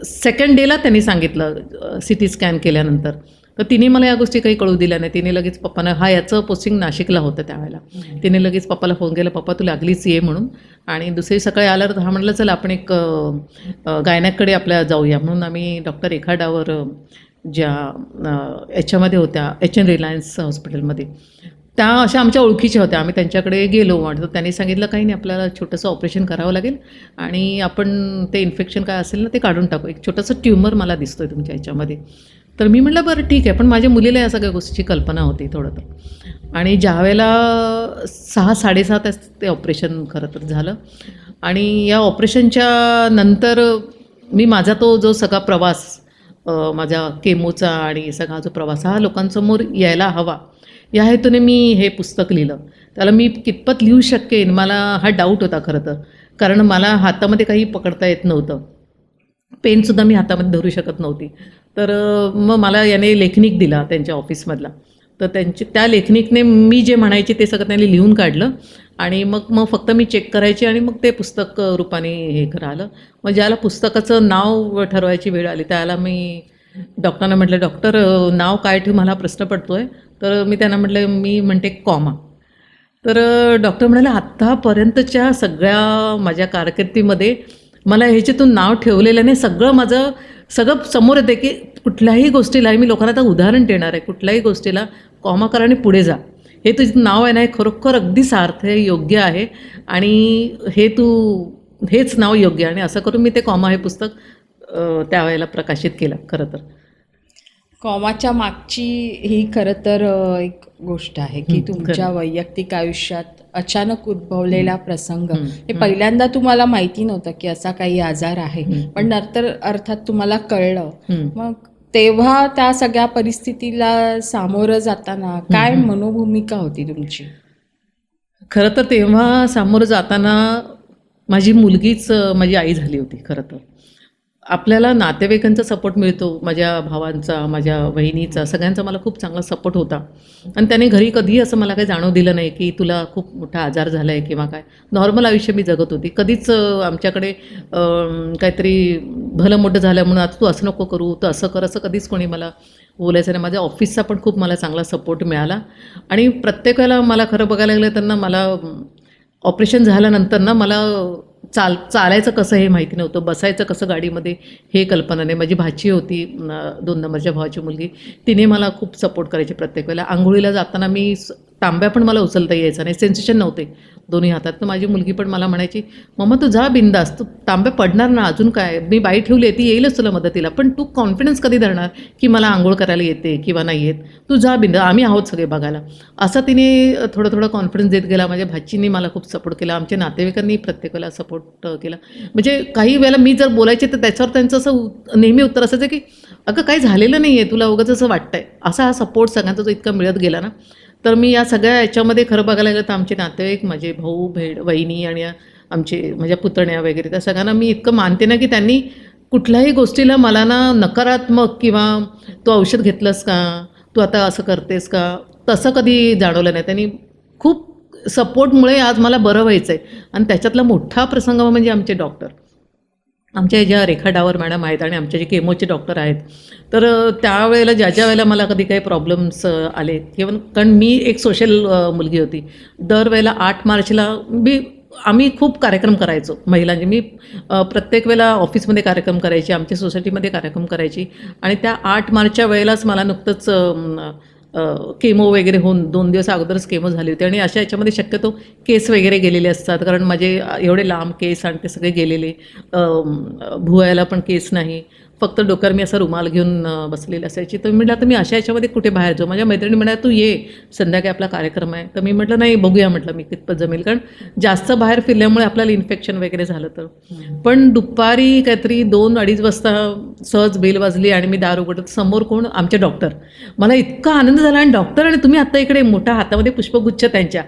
सेकंड डेला त्यांनी सांगितलं CT स्कॅन केल्यानंतर. तर तिने मला या गोष्टी काही कळू दिल्या नाही. तिने लगेच पप्पांना, याचं पोस्टिंग नाशिकला होतं त्यावेळेला, तिने लगेच पप्पाला फोन केला, पप्पा तू लागलीच ये म्हणून. आणि दुसरी सकाळी आला तर हा म्हटलं चला आपण एक गायनॅककडे आपल्या जाऊया. म्हणून आम्ही डॉक्टर रेखा डावर ज्या याच्यामध्ये होत्या HN रिलायन्स हॉस्पिटलमध्ये, त्या अशा आमच्या ओळखीच्या होत्या. आम्ही त्यांच्याकडे गेलो आणि त्यांनी सांगितलं काही नाही आपल्याला छोटंसं ऑपरेशन करावं लागेल आणि आपण ते इन्फेक्शन काय असेल ना ते काढून टाकू. एक छोटंसं ट्यूमर मला दिसतोय तुमच्या ह्याच्यामध्ये. तर मी म्हटलं बरं ठीक आहे. पण माझ्या मुलीला या सगळ्या गोष्टीची कल्पना होती थोडं तर. आणि ज्यावेळेला 6-6.5 तास ते ऑपरेशन खरं तर झालं. आणि या ऑपरेशनच्या नंतर मी माझा तो जो सगळा प्रवास, माझ्या केमोचा आणि सगळा जो प्रवास हा लोकांसमोर यायला हवा या हेतूने मी हे पुस्तक लिहिलं. त्याला मी कितपत लिहू शकेन मला हा डाऊट होता खरं तर, कारण मला हातामध्ये काही पकडता येत नव्हतं. पेनसुद्धा मी हातामध्ये धरू शकत नव्हती. तर मग मला याने लेखनिक दिला त्यांच्या ऑफिसमधला. तर त्या लेखनिकने मी जे म्हणायचे ते सगळं त्यांनी लिहून काढलं आणि मग फक्त मी चेक करायची आणि मग ते पुस्तक रूपाने हे आलं. मग ज्याला पुस्तकाचं नाव ठरवायची वेळ आली त्याला मी डॉक्टरांना म्हटलं डॉक्टर नाव काय ठेवू मला प्रश्न पडतो आहे. तर मी त्यांना म्हटलं मी म्हणते कॉमा. तर डॉक्टर म्हणाले आत्तापर्यंतच्या सगळ्या माझ्या कारकिर्दीमध्ये मला ह्याच्यातून नाव ठेवलेलं नाही. सगळं समोर येते की कुठल्याही गोष्टीला, मी लोकांना आता उदाहरण देणार आहे, कुठल्याही गोष्टीला कॉमा करा आणि पुढे जा. हे तुझं नाव आहे ना, हे खरोखर अगदी सार्थ आहे, योग्य आहे आणि हेच नाव योग्य आहे. आणि असं करून मी ते कॉमा हे पुस्तक त्यावेळेला प्रकाशित केलं खरं तर. कॉमाच्या मागची ही खरं तर एक गोष्ट आहे की तुमच्या वैयक्तिक आयुष्यात अचानक उद्भवलेला प्रसंग हे पहिल्यांदा तुम्हाला माहिती नव्हतं की असा काही आजार आहे, पण नंतर अर्थात तुम्हाला कळलं. मग तेव्हा त्या सगळ्या परिस्थितीला सामोरं जाताना काय मनोभूमिका होती तुमची? खरं तर तेव्हा सामोरं जाताना माझी मुलगीच माझी आई झाली होती. खरं तर आपल्याला नातेवाईकांचा सपोर्ट मिळतो, माझ्या भावांचा, माझ्या बहिणीचा, सगळ्यांचा मला खूप चांगला सपोर्ट होता. आणि त्याने घरी कधीही असं मला काही जाणव दिलं नाही की तुला खूप मोठा आजार झाला आहे किंवा काय. नॉर्मल आयुष्य मी जगत होती. कधीच आमच्याकडे काहीतरी भलं मोठं झालं म्हणून आता तू असं नको करू, तू असं कर, असं कधीच कोणी मला बोलायचं नाही. माझ्या ऑफिसचा पण खूप मला चांगला सपोर्ट मिळाला. आणि प्रत्येक वेळेला मला खरं बघायला गेलं त्यांना मला ऑपरेशन झाल्यानंतर ना मला चालायचं कसं हे माहिती नव्हतं, बसायचं कसं गाडीमध्ये हे कल्पना नाही. माझी भाची होती 2 नंबरच्या भावाची मुलगी, तिने मला खूप सपोर्ट करायची प्रत्येक वेळेला. आंघोळीला जाताना मी तांब्या पण मला उचलता यायचा नाही, सेन्सेशन नव्हते दोन्ही हातात. तर माझी मुलगी पण मला म्हणायची, मम्मा तू जा बिंदास, तू तांब्या पडणार ना, अजून काय, मी बाई ठेवली आहे ती येईलच तुला मदतीला, पण तू कॉन्फिडन्स कधी धरणार की मला आंघोळ करायला येते किंवा नाही येत, तू जा बिंदास, आम्ही आहोत सगळे बघायला. असं तिने थोडं कॉन्फिडन्स देत गेला. माझ्या भाचींनी मला खूप सपोर्ट केला, आमच्या नातेवाईकांनी प्रत्येक वेळेला सपोर्ट केला. म्हणजे काही वेळेला मी जर बोलायचे तर त्याच्यावर त्यांचं असं नेहमी उत्तर असायचं की अगं काही झालेलं नाही आहे, तुला उगाच असं वाटतंय. असा हा सपोर्ट सगळ्यांचा जो इतका मिळत गेला ना, तर मी या सगळ्या याच्यामध्ये खरं बघायला गेलं तर आमचे नातेवाईक, माझे भाऊ बहिणी आणि आमचे माझ्या पुतण्या वगैरे, त्या सगळ्यांना मी इतकं मानते ना की त्यांनी कुठल्याही गोष्टीला मला ना नकारात्मक किंवा तू औषध घेतलंस का, तू आता असं करतेस का, तसं कधी जाणवलं नाही. त्यांनी खूप सपोर्टमुळे आज मला बरं व्हायचं आहे. आणि त्याच्यातला मोठा प्रसंग म्हणजे आमचे डॉक्टर, आमच्या ज्या रेखा डावर मॅडम आहेत आणि आमचे जे केमोचे डॉक्टर आहेत. तर त्यावेळेला ज्या वेळेला मला कधी काही प्रॉब्लेम्स आले किंवा कारण मी एक सोशल मुलगी होती, दरवेळेला 8 मार्चला आम्ही खूप कार्यक्रम करायचो महिलांचे. मी प्रत्येक वेळेला ऑफिसमध्ये कार्यक्रम करायचे, आमच्या सोसायटीमध्ये कार्यक्रम करायची. आणि त्या 8 मार्चच्या वेळेलाच मला नुकतंच केमो वगैरे होऊन 2 दिवस अगोदरच केमो झाली होती. आणि अशा याच्यामध्ये शक्यतो केस वगैरे गेलेले असतात, कारण माझे एवढे लांब केस आणि ते सगळे गेलेले, भुवायला पण केस नाही, फक्त डोक्यावर मी असा रुमाल घेऊन बसलेली असायची. तर मी म्हटलं आता मी अशा याच्यामध्ये कुठे बाहेर जाऊ. माझ्या मैत्रिणी म्हणाल्या तू ये, संध्याकाळी आपला कार्यक्रम आहे. तर मी म्हटलं नाही, बघूया म्हटलं मी कितपत जमेल, कारण जास्त बाहेर फिरल्यामुळे आपल्याला इन्फेक्शन वगैरे झालं तर. पण दुपारी काहीतरी 2-2:30 वाजता सहज बेल वाजली आणि मी दार उघडत, समोर कोण, आमचे डॉक्टर. मला इतका आनंद झाला, आणि डॉक्टर आणि तुम्ही आत्ता इकडे, मोठ्या हातामध्ये पुष्पगुच्छ त्यांच्या.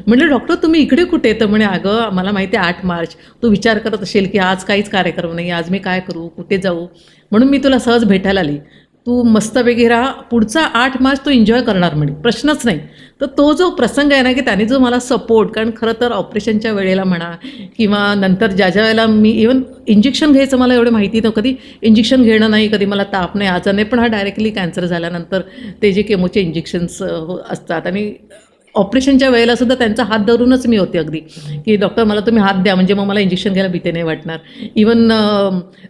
म्हटलं डॉक्टर तुम्ही इकडे कुठे? तर म्हणे अगं मला माहिती आहे 8 मार्च, तू विचार करत असेल की आज काहीच कार्यक्रम नाही, आज मी काय करू, कुठे जाऊ, म्हणून मी तुला सहज भेटायला आली. तू मस्तपैकी राहा, पुढचा 8 मार्च तू एन्जॉय करणार म्हणे, प्रश्नच नाही. तर तो जो प्रसंग आहे ना की त्याने जो मला सपोर्ट, कारण खरं तर ऑपरेशनच्या वेळेला म्हणा किंवा नंतर ज्या वेळेला मी इवन इंजेक्शन घ्यायचं मला एवढं माहिती नव्हतं, कधी इंजेक्शन घेणं नाही, कधी मला ताप नाही, आजार नाही. पण हा डायरेक्टली कॅन्सर झाल्यानंतर ते जे केमोचे इंजेक्शन्स असतात, आणि ऑपरेशनच्या वेळेला सुद्धा त्यांचा हात धरूनच मी होते अगदी, की डॉक्टर मला तुम्ही हात द्या, म्हणजे मग मला इंजेक्शन घ्यायला भीती नाही वाटणार. इवन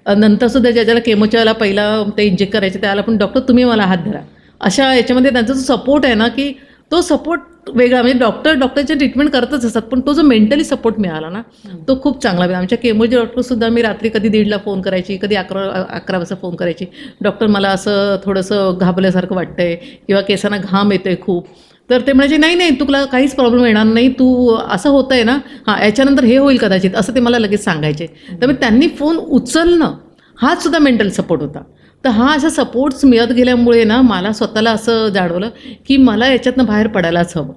नंतरसुद्धा ज्याला केमोच्या वेळेला पहिला ते इंजेक्ट करायचे त्याला पण डॉक्टर तुम्ही मला हात धरा. अशा याच्यामध्ये त्यांचा जो सपोर्ट आहे ना, की तो सपोर्ट वेगळा, म्हणजे डॉक्टरच्या ट्रीटमेंट करतच असतात, पण तो जो मेंटली सपोर्ट मिळाला ना तो खूप चांगला मिळाला. आमच्या केमोचे डॉक्टरसुद्धा मी रात्री कधी 1:30ला फोन करायची, कधी 11 वाजता फोन करायची, डॉक्टर मला असं थोडंसं घाबरल्यासारखं वाटतंय किंवा केसांना घाम येतो आहे खूप. तर ते म्हणायचे नाही तुला काहीच प्रॉब्लेम येणार नाही, तू असं होतं आहे ना, हां याच्यानंतर हे होईल कदाचित, असं ते मला लगेच सांगायचे. त्यामुळे त्यांनी फोन उचलणं हाच सुद्धा मेंटल सपोर्ट होता. तर हा अशा सपोर्ट्स मिळत गेल्यामुळे ना मला स्वतःला असं जाणवलं की मला याच्यातनं बाहेर पडायलाच हवं.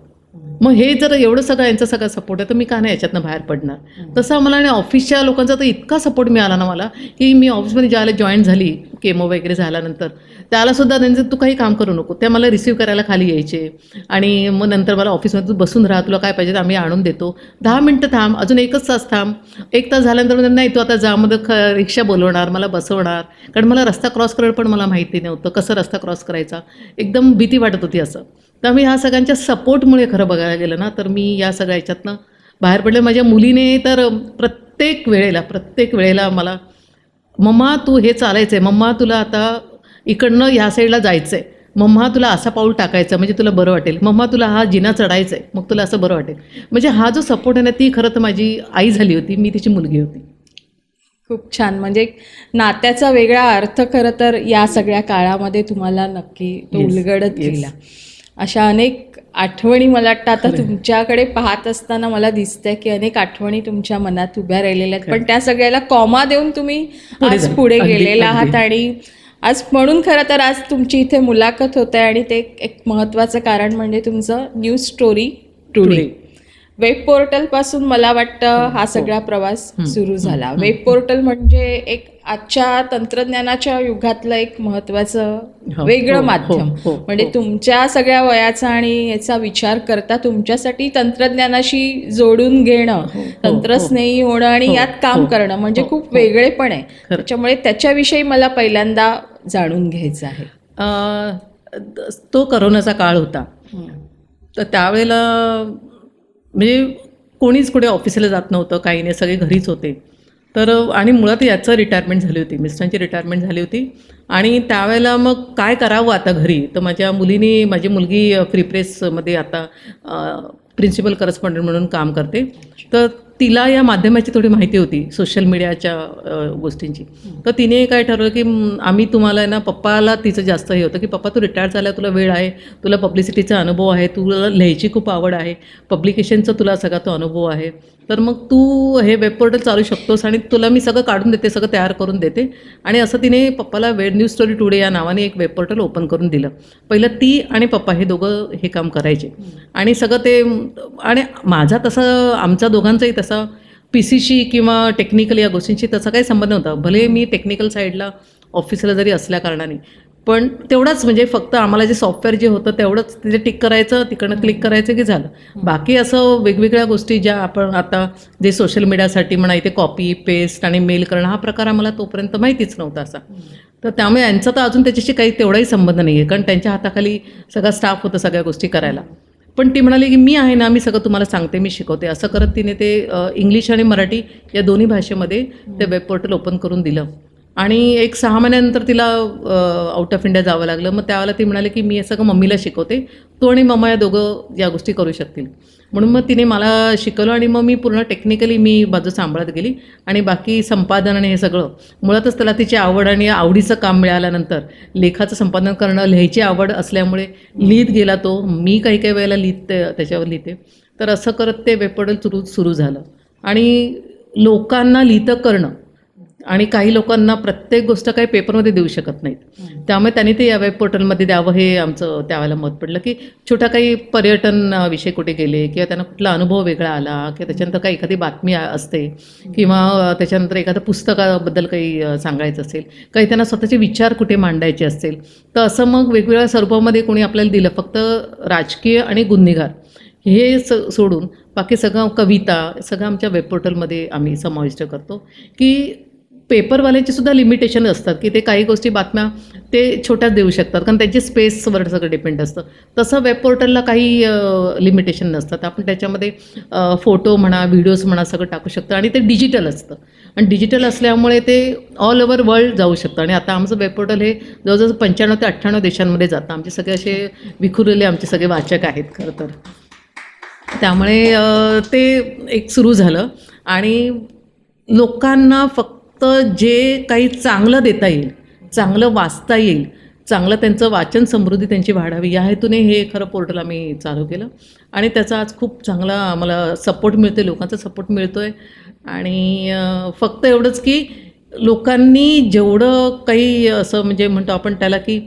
मग हे जर एवढं सगळं यांचा सगळा सपोर्ट आहे तर मी का नाही याच्यातनं बाहेर पडणार. तसं मला आणि ऑफिसच्या लोकांचा तर इतका सपोर्ट मिळाला ना मला, की मी ऑफिसमध्ये ज्यावेळेला जॉईन झाली केमो वगैरे झाल्यानंतर, त्यालासुद्धा त्यांचं तू काही काम करू नको, त्या मला रिसीव्ह करायला खाली यायचे. आणि मग नंतर मला ऑफिसमध्ये तू बसून राहा, तुला काय पाहिजे तर आम्ही आणून देतो, 10 मिनटं थांब, अजून 1 तास थांब. 1 तास झाल्यानंतर नाही तू आता जा, मध्ये रिक्षा बोलवणार, मला बसवणार, कारण मला रस्ता क्रॉस करणं पण मला माहिती नव्हतं, कसं रस्ता क्रॉस करायचा, एकदम भीती वाटत होती असं. तर मी ह्या सगळ्यांच्या सपोर्टमुळे खरं बघायला गेलं ना तर मी या सगळ्या याच्यातनं बाहेर पडले. माझ्या मुलीने तर प्रत्येक वेळेला मला, मम्मा तू हे चालायचं आहे, मम्मा तुला आता इकडनं ह्या साईडला जायचं आहे, मम्मा तुला असा पाऊल टाकायचं म्हणजे तुला बरं वाटेल, मम्मा तुला हा जिना चढायचं आहे मग तुला असं बरं वाटेल. म्हणजे हा जो सपोर्ट आहे ना, ती खरं तर माझी आई झाली होती, मी तिची मुलगी होती. खूप छान. म्हणजे एक नात्याचा वेगळा अर्थ खरं तर या सगळ्या काळामध्ये तुम्हाला नक्की तो Yes, उलगडत yes. गेला. अशा अनेक आठवणी मला वाटतं आता तुमच्याकडे पाहत असताना मला दिसतंय की अनेक आठवणी तुमच्या मनात उभ्या राहिलेल्या आहेत, पण त्या सगळ्याला कॉमा देऊन तुम्ही पुढे आज जा. पुढे अगदी, गेलेला आहात. अगदी. आणि आज म्हणून खरं तर आज तुमची इथे मुलाखत होत आहे, आणि ते एक महत्त्वाचं कारण म्हणजे तुमचं news story today Today. Web पोर्टलपासून मला वाटतं हा सगळा प्रवास सुरू झाला. वेब पोर्टल म्हणजे एक आजच्या तंत्रज्ञानाच्या युगातलं एक महत्त्वाचं हो, वेगळं हो, माध्यम. हो, हो, म्हणजे हो. तुमच्या सगळ्या वयाचा आणि याचा विचार करता तुमच्यासाठी तंत्रज्ञानाशी जोडून घेणं, हो, तंत्रस्नेही होणं आणि हो, यात काम हो, करणं म्हणजे हो, खूप हो. वेगळेपण आहे. खरं. त्याच्यामुळे त्याच्याविषयी मला पहिल्यांदा जाणून घ्यायचं आहे. तो करोनाचा काळ होता. तर त्यावेळेला म्हणजे कोणीच कुठे ऑफिसला जात नव्हतं, काही नाही, सगळे घरीच होते. तर आणि मुळात याचं रिटायरमेंट झाली होती, मिस्टरांची रिटायरमेंट झाली होती. आणि त्यावेळेला मग काय करावं आता घरी, तर माझी मुलगी फ्री प्रेसमध्ये आता प्रिन्सिपल करस्पॉन्डंट म्हणून काम करते. तर तिला या माध्यमाची थोडी माहिती होती, सोशल मीडियाच्या गोष्टींची. तर तिने काय ठरवलं की आम्ही तुम्हाला ना, पप्पाला तिचं जास्त हे होतं की पप्पा तू रिटायर झाला, तुला वेळ आहे, तुला पब्लिसिटीचा अनुभव आहे, तुला लिहायची खूप आवड आहे, पब्लिकेशनचा तुला सगळा तो अनुभव आहे, तर मग तू हे वेब पोर्टल चालू शकतोस आणि तुला मी सगळं काढून देते, सगळं तयार करून देते. आणि असं तिने पप्पाला न्यूज स्टोरी टुडे या नावाने एक वेब पोर्टल ओपन करून दिलं. पहिलं ती आणि पप्पा हे दोघं हे काम करायचे. आणि सगळं ते, आणि माझा तसं, आमचा दोघांचाही तसा PCशी किंवा टेक्निकल या गोष्टींशी तसा काही संबंध नव्हता. भले मी टेक्निकल साईडला ऑफिसला जरी असल्या कारणाने, पण तेवढाच म्हणजे फक्त आम्हाला जे सॉफ्टवेअर जे होतं तेवढंच तिथे टिक करायचं, तिकडनं क्लिक करायचं की झालं. बाकी असं वेगवेगळ्या गोष्टी ज्या आपण आता जे सोशल मीडियासाठी म्हणा, इथे कॉपी पेस्ट आणि मेल करणं हा प्रकार आम्हाला तोपर्यंत माहितीच नव्हता असा. तर त्यामुळे यांचा तर अजून त्याच्याशी काही तेवढाही संबंध नाही आहे, कारण त्यांच्या हाताखाली सगळा स्टाफ होतं सगळ्या गोष्टी करायला. पण ती म्हणाली की मी आहे ना, मी सगळं तुम्हाला सांगते, मी शिकवते. असं करत तिने ते इंग्लिश आणि मराठी या दोन्ही भाषेमध्ये ते वेब पोर्टल ओपन करून दिलं. आणि एक 6 महिन्यानंतर तिला आउट ऑफ इंडिया जावं लागलं. मग त्यावेळेला ती म्हणाली की मी हे सगळं मम्मीला शिकवते, तू आणि मम्मा या दोघं या गोष्टी करू शकतील. म्हणून मग तिने मला शिकवलं आणि मग मी पूर्ण टेक्निकली मी बाजू सांभाळत गेली. आणि बाकी संपादन आणि हे सगळं, मुळातच त्याला तिची आवड आणि आवडीचं काम मिळाल्यानंतर लेखाचं संपादन करणं, लिहायची आवड असल्यामुळे लिहित गेला तो. मी काही काही वेळेला त्याच्यावर लिहिते. तर असं करत ते वेब पोर्टल सुरू झालं. आणि लोकांना लिहितं करणं, आणि काही लोकांना प्रत्येक गोष्ट काही पेपरमध्ये देऊ शकत नाहीत, त्यामुळे त्यांनी ते या वेब पोर्टलमध्ये द्यावं हे आमचं त्यावेळेला मत पडलं. की छोटा काही पर्यटन विषय कुठे गेले, किंवा त्यांना कुठला अनुभव वेगळा आला, किंवा त्याच्यानंतर काही एखादी बातमी असते, किंवा त्याच्यानंतर एखादं पुस्तकाबद्दल काही सांगायचं असेल, काही त्यांना स्वतःचे विचार कुठे मांडायचे असतील, तर असं मग वेगवेगळ्या स्वरूपामध्ये कोणी आपल्याला दिलं. फक्त राजकीय आणि गुन्हेगार हे सोडून बाकी सगळं, कविता, सगळं आमच्या वेब पोर्टलमध्ये आम्ही समाविष्ट करतो. की पेपरवाल्यांची सुद्धा लिमिटेशन असतात, की ते काही गोष्टी, बातम्या ते छोट्याच देऊ शकतात, कारण त्यांची स्पेसवर सगळं डिपेंड असतं. तसं वेब पोर्टलला काही लिमिटेशन नसतात. आपण त्याच्यामध्ये फोटो म्हणा, व्हिडिओज म्हणा, सगळं टाकू शकतो. आणि ते डिजिटल असतं, आणि डिजिटल असल्यामुळे ते ऑल ओव्हर वर्ल्ड जाऊ शकतं. आणि आता आमचं वेब पोर्टल हे जवळजवळ 95 ते 98 देशांमध्ये जातं. आमचे सगळे असे विखुरलेले आमचे सगळे वाचक आहेत खरं तर. त्यामुळे ते एक सुरू झालं. आणि लोकांना फक्त जे काही चांगलं देता येईल, चांगलं वाचता येईल, चांगलं त्यांचं वाचन समृद्धी त्यांची वाढावी, या हेतूने हे खरं पोर्टल आम्ही चालू केलं. आणि त्याचा आज खूप चांगला आम्हाला सपोर्ट मिळतो आहे, लोकांचा सपोर्ट मिळतो आहे. आणि फक्त एवढंच की लोकांनी जेवढं काही असं म्हणजे म्हणतो आपण त्याला, की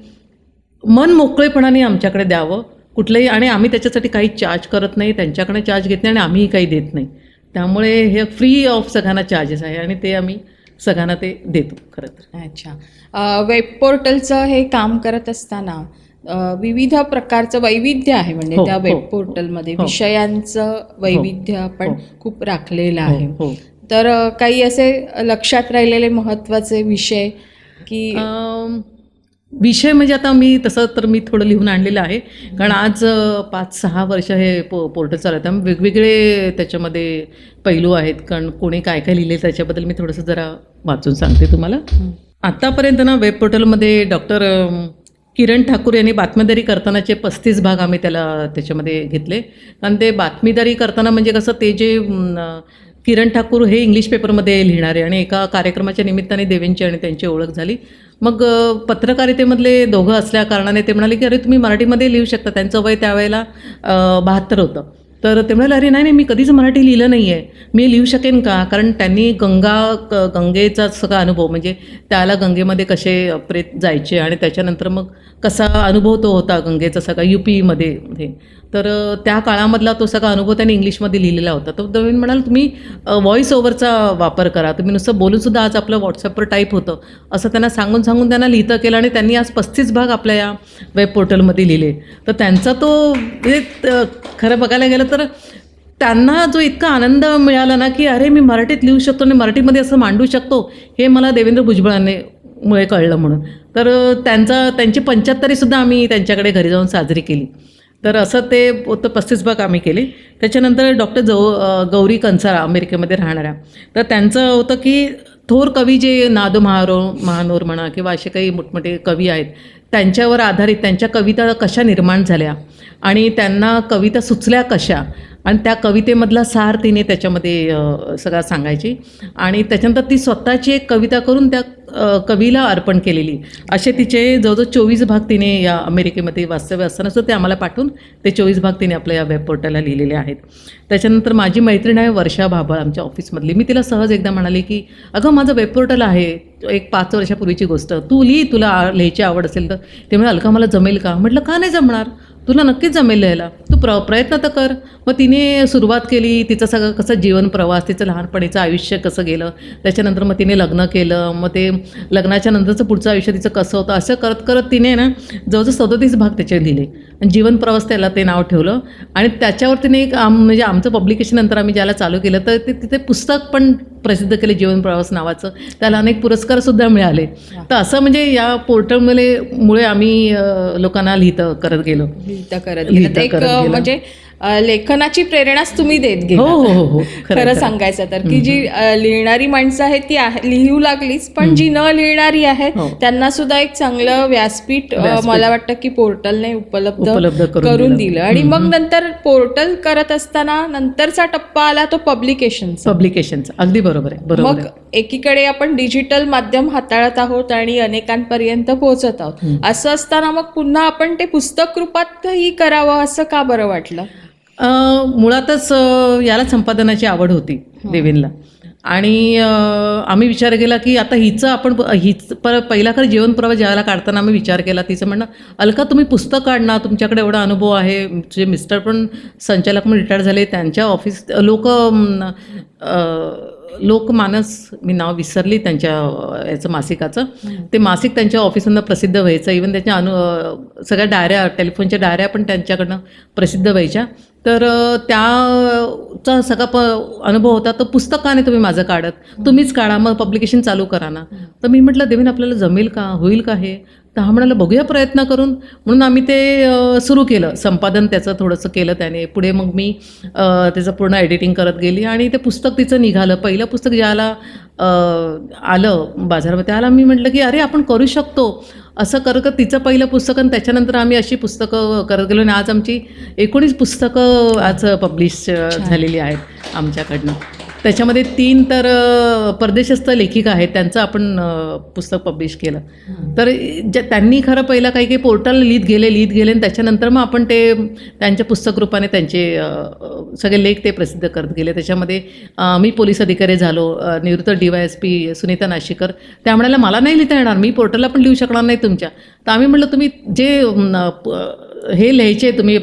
मन मोकळेपणाने आमच्याकडे द्यावं कुठलंही. आणि आम्ही त्याच्यासाठी काही चार्ज करत नाही, त्यांच्याकडे चार्ज घेत नाही, आणि आम्हीही काही देत नाही. त्यामुळे हे फ्री ऑफ सगळ्यांना चार्जेस आहे, आणि ते आम्ही सगळ्यांना ते देतो खरं तर. अच्छा. वेब पोर्टलचं हे काम करत असताना विविध प्रकारचं वैविध्य आहे, म्हणजे हो, त्या हो, वेब पोर्टलमध्ये हो. विषयांचं वैविध्य आपण हो. खूप राखलेलं आहे. हो. तर काही असे लक्षात राहिलेले महत्त्वाचे विषय की विषय म्हणजे आता मी तसं तर मी थोडं लिहून आणलेलं आहे, कारण आज 5-6 वर्ष हे पोर्टल चालू आहे. त्यामुळे वेगवेगळे त्याच्यामध्ये पैलू आहेत, कारण कोणी काय काय लिहिले त्याच्याबद्दल मी थोडंसं जरा वाचून सांगते तुम्हाला. आत्तापर्यंत ना वेब पोर्टलमध्ये डॉक्टर किरण ठाकूर यांनी बातमीदारी करतानाचे 35 भाग आम्ही त्याच्यामध्ये घेतले. कारण ते बातमीदारी करताना म्हणजे कसं, ते जे किरण ठाकूर हे इंग्लिश पेपरमध्ये लिहिणारे आणि एका कार्यक्रमाच्या निमित्ताने देवेंची आणि त्यांची ओळख झाली. मग पत्रकारितेमधले दोघं असल्या कारणाने ते म्हणाले की अरे तुम्ही मराठीमध्ये लिहू शकता. त्यांचं वय त्यावेळेला 72 होतं. तर ते म्हणाले अरे नाही मी कधीच मराठी लिहिलं नाही आहे, मी लिहू शकेन का? कारण त्यांनी गंगेचा सगळा अनुभव म्हणजे त्याला गंगेमध्ये कसे प्रेत जायचे आणि त्याच्यानंतर मग कसा अनुभव तो होता गंगेचा सगळा UP-मध्ये हे. तर त्या काळामधला तो सगळा अनुभव त्यांनी इंग्लिशमध्ये लिहिलेला होता. तर देवेन म्हणाल तुम्ही व्हॉइस ओव्हरचा वापर करा, तुम्ही नुसतं बोलूनसुद्धा आज आपलं व्हॉट्सअपवर टाईप होतं असं त्यांना सांगून त्यांना लिहितं केलं आणि त्यांनी आज 35 भाग आपल्या या वेब पोर्टलमध्ये लिहिले. तर त्यांचा तो म्हणजे खरं बघायला गेलं तर त्यांना जो इतका आनंद मिळाला ना की अरे मी मराठीत लिहू शकतो आणि मराठीमध्ये असं मांडू शकतो हे मला देवेंद्र भुजबळांमुळे कळलं म्हणून. तर त्यांची 75वीसुद्धा आम्ही त्यांच्याकडे घरी जाऊन साजरी केली. तर असं ते 35 भाग आम्ही केली. त्याच्यानंतर डॉक्टर गौरी कंसारा अमेरिकेमध्ये राहणाऱ्या, तर त्यांचं होतं की थोर कवी जे महानोर म्हणा किंवा असे काही मोठमोठे कवी आहेत त्यांच्यावर आधारित त्यांच्या कविता कशा निर्माण झाल्या आणि त्यांना कविता सुचल्या कशा आणि त्या कवितेमधला सार तिने त्याच्यामध्ये सगळा सांगायची आणि त्याच्यानंतर ती स्वतःची एक कविता करून त्या कवीला अर्पण केलेली. असे तिचे जवळजवळ 24 भाग तिने या अमेरिकेमध्ये वास्तव्य असताना सुद्धा ते आम्हाला पाठवून ते 24 भाग तिने आपल्या या वेब पोर्टलला लिहिलेले आहेत. त्याच्यानंतर माझी मैत्रीण आहे वर्षा भाबळ आमच्या ऑफिसमधली. मी तिला सहज एकदा म्हणाले की अगं माझं वेब पोर्टल आहे, एक 5 वर्षापूर्वीची गोष्ट, तू लिही, तुला लिहायची आवड असेल तर. ते म्हणजे अलका मला जमेल का? म्हटलं का नाही जमणार, तुला नक्कीच जमेल लिहायला, तू प्रयत्न तर कर. मग तिने सुरुवात केली, तिचं सगळं कसं जीवन प्रवास, तिचं लहानपणीचं आयुष्य कसं गेलं, त्याच्यानंतर मग तिने लग्न केलं, मग ते लग्नाच्या नंतरचं पुढचं आयुष्य तिचं कसं होतं, असं करत करत तिने ना जवळजवळ 37 भाग त्याचे लिहिले आणि जीवन प्रवास त्याला ते नाव ठेवलं. आणि त्याच्यावर तिने एक म्हणजे आमचं पब्लिकेशन नंतर आम्ही ज्याला चालू केलं तर ते तिथे पुस्तक पण प्रसिद्ध केले जीवन प्रवास नावाचं, त्याला अनेक पुरस्कारसुद्धा मिळाले. तर असं म्हणजे या पोर्टलमुळे आम्ही लोकांना लिहितं करत गेलो. म्हणजे लेखनाची प्रेरणाच तुम्ही देत हो गेला. हो हो खरं सांगायचं तर की जी लिहिणारी माणसं आहेत ती लिहू लागलीच, पण जी न लिहिणारी आहेत त्यांना सुद्धा एक चांगलं व्यासपीठ मला वाटतं की पोर्टलने उपलब्ध करून दिलं. आणि मग नंतर पोर्टल करत असताना नंतरचा टप्पा आला तो पब्लिकेशनचा. अगदी बरोबर आहे. मग एकीकडे आपण डिजिटल माध्यम हाताळत आहोत आणि अनेकांपर्यंत पोहोचत आहोत. असं असताना मग पुन्हा आपण ते पुस्तक रूपातही करावं असं का बरं वाटलं? मुळातच याला संपादनाची आवड होती देवेनला आणि आम्ही विचार केला की आता हीच पहिला खरं जीवन प्रवास ज्याला काढताना आम्ही विचार केला, तिचं म्हणणं अलका तुम्ही पुस्तक काढणार, तुमच्याकडे एवढा अनुभव आहे. तुझे मिस्टर पण संचालक म्हणून रिटायर झाले, त्यांच्या ऑफिस लोकमानस, मी नाव विसरली त्यांच्या याचं मासिकाचं, ते मासिक त्यांच्या ऑफिसमधनं प्रसिद्ध व्हायचं. इवन त्याच्या सगळ्या डायऱ्या, टेलिफोनच्या डायऱ्या पण त्यांच्याकडनं प्रसिद्ध व्हायच्या. तर त्याचा सगळा अनुभव होता. तर पुस्तकाने तुम्ही माझं काढत, तुम्हीच काढा, मग पब्लिकेशन चालू करा ना. तर मी म्हटलं देवेन आपल्याला जमेल का, होईल का हे? तर हा म्हणाला बघूया प्रयत्न करून. म्हणून आम्ही ते सुरू केलं, संपादन त्याचं थोडंसं केलं त्याने. पुढे मग मी त्याचं पूर्ण एडिटिंग करत गेली आणि ते पुस्तक तिचं निघालं. पहिलं पुस्तक ज्याला आलं बाजारामध्ये त्याला मी म्हटलं की अरे आपण करू शकतो असं करत तिचं पहिलं पुस्तक आणि त्याच्यानंतर आम्ही अशी पुस्तकं करत गेलो आणि आज आमची 19 पुस्तकं आज पब्लिश झालेली आहेत आमच्याकडनं. त्याच्यामध्ये 3 तर परदेशस्थ लेखिका आहेत, त्यांचं आपण पुस्तक पब्लिश केलं. तर त्यांनी खरं पहिलं काही पोर्टल लिहित गेले आणि त्याच्यानंतर मग आपण ते त्यांच्या पुस्तक रूपाने त्यांचे सगळे लेख ते प्रसिद्ध करत गेले. त्याच्यामध्ये मी पोलीस अधिकारी झालो, निवृत्त DYSP सुनीता नाशिकर त्या म्हणाल्या मला नाही लिहिता येणार, मी पोर्टलला पण लिहू शकणार नाही तुमच्या. तर आम्ही म्हटलं तुम्ही जे हे लिहायचे, तुम्ही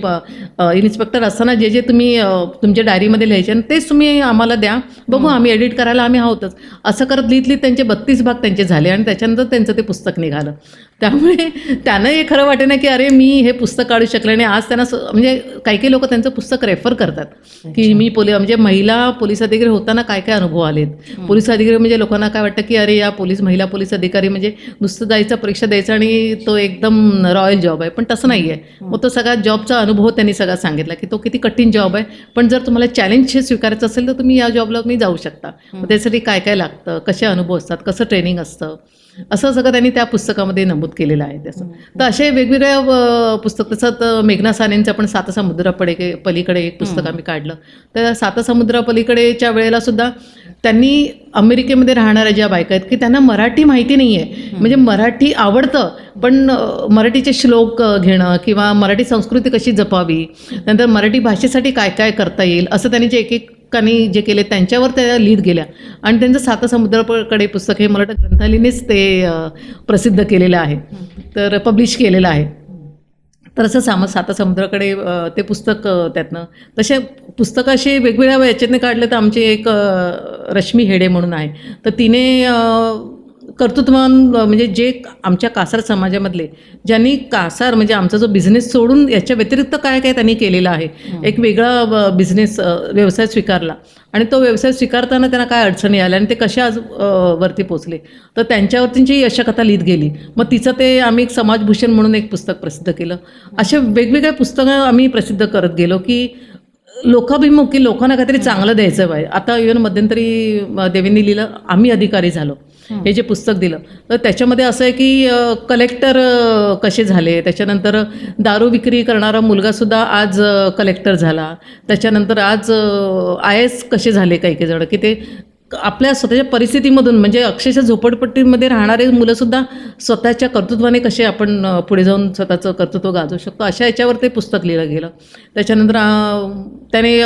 इन्स्पेक्टर असताना जे तुम्ही तुमच्या डायरीमध्ये लिहायचे आणि तेच तुम्ही आम्हाला द्या, बघू आम्ही एडिट करायला आम्ही आहोतच. असं करत लिहित त्यांचे 32 भाग त्यांचे झाले आणि त्याच्यानंतर त्यांचं ते पुस्तक निघालं. त्यामुळे त्यांना हे खरं वाटे ना की अरे मी हे पुस्तक काढू शकले. आणि आज त्यांना म्हणजे काही लोक त्यांचं पुस्तक रेफर करतात की मी म्हणजे महिला पोलीस अधिकारी होताना काय काय अनुभव आलेत. पोलीस अधिकारी म्हणजे लोकांना काय वाटतं की अरे या महिला पोलीस अधिकारी म्हणजे नुसतं जायचं, परीक्षा द्यायचं आणि तो एकदम रॉयल जॉब आहे, पण तसं नाही आहे. मग तो सगळा जॉबचा अनुभव त्यांनी सगळा सांगितला की तो किती कठीण जॉब आहे, पण जर तुम्हाला चॅलेंज स्वीकारायचं असेल तर तुम्ही या जॉबला तुम्ही जाऊ शकता. मग त्यासाठी काय काय लागतं, कसे अनुभव असतात, कसं ट्रेनिंग असतं, असं सगळं त्यांनी त्या पुस्तकामध्ये नमूद केलेलं आहे त्याचं. तर असे वेगवेगळ्या पुस्तक, तसं मेघना सानेंचं पण सात पलीकडे एक पुस्तक आम्ही काढलं. तर सात समुद्रापलीकडेच्या वेळेला सुद्धा त्यांनी अमेरिकेमध्ये राहणाऱ्या ज्या बायका आहेत की त्यांना मराठी माहिती नाही आहे, म्हणजे मराठी आवडतं पण मराठीचे श्लोक घेणं किंवा मराठी संस्कृती कशी जपावी, नंतर मराठी भाषेसाठी काय काय करता येईल, असं त्यांनी जे एकेकानी जे केले त्यांच्यावर त्या लिहित गेल्या. आणि त्यांचं सात समुद्राकडे पुस्तक हे मराठी ग्रंथालयानेच ते प्रसिद्ध केलेलं आहे, तर पब्लिश केलेलं आहे. तर असं सात समुद्राकडे ते पुस्तक त्यातनं तसे पुस्तकं असे वेगवेगळ्या याच्यातनं काढले. तर आमची एक रश्मी हेडे म्हणून आहे, तर तिने कर्तृत्ववान म्हणजे जे आमच्या कासार समाजामधले ज्यांनी कासार म्हणजे आमचा जो बिझनेस सोडून याच्या व्यतिरिक्त काय काय त्यांनी केलेलं आहे, एक वेगळा बिझनेस व्यवसाय स्वीकारला आणि तो व्यवसाय स्वीकारताना त्यांना काय अडचणी आल्या आणि ते कशा आज वरती पोचले, तर त्यांच्यावर त्यांची यशकथा लिहित गेली. मग तिचं ते आम्ही एक समाजभूषण म्हणून एक पुस्तक प्रसिद्ध केलं. अशा वेगवेगळ्या पुस्तकं आम्ही प्रसिद्ध करत गेलो की लोकाभिमुख, की लोकांना काहीतरी चांगलं द्यायचं पाहिजे. आता इव्हन मध्यंतरी देवींनी लिहिलं आम्ही अधिकारी झालो, हे जे पुस्तक दिलं, तर त्याच्यामध्ये असं आहे की कलेक्टर कसे झाले, त्याच्यानंतर दारू विक्री करणारा मुलगासुद्धा आज कलेक्टर झाला, त्याच्यानंतर आज IAS कसे झाले काही जण, की ते आपल्या स्वतःच्या परिस्थितीमधून म्हणजे अक्षरशः झोपडपट्टीमध्ये राहणारे मुलंसुद्धा स्वतःच्या कर्तृत्वाने कसे आपण पुढे जाऊन स्वतःचं कर्तृत्व गाजवू शकतो, अशा याच्यावर ते पुस्तक लिहिलं गेलं. त्याच्यानंतर त्याने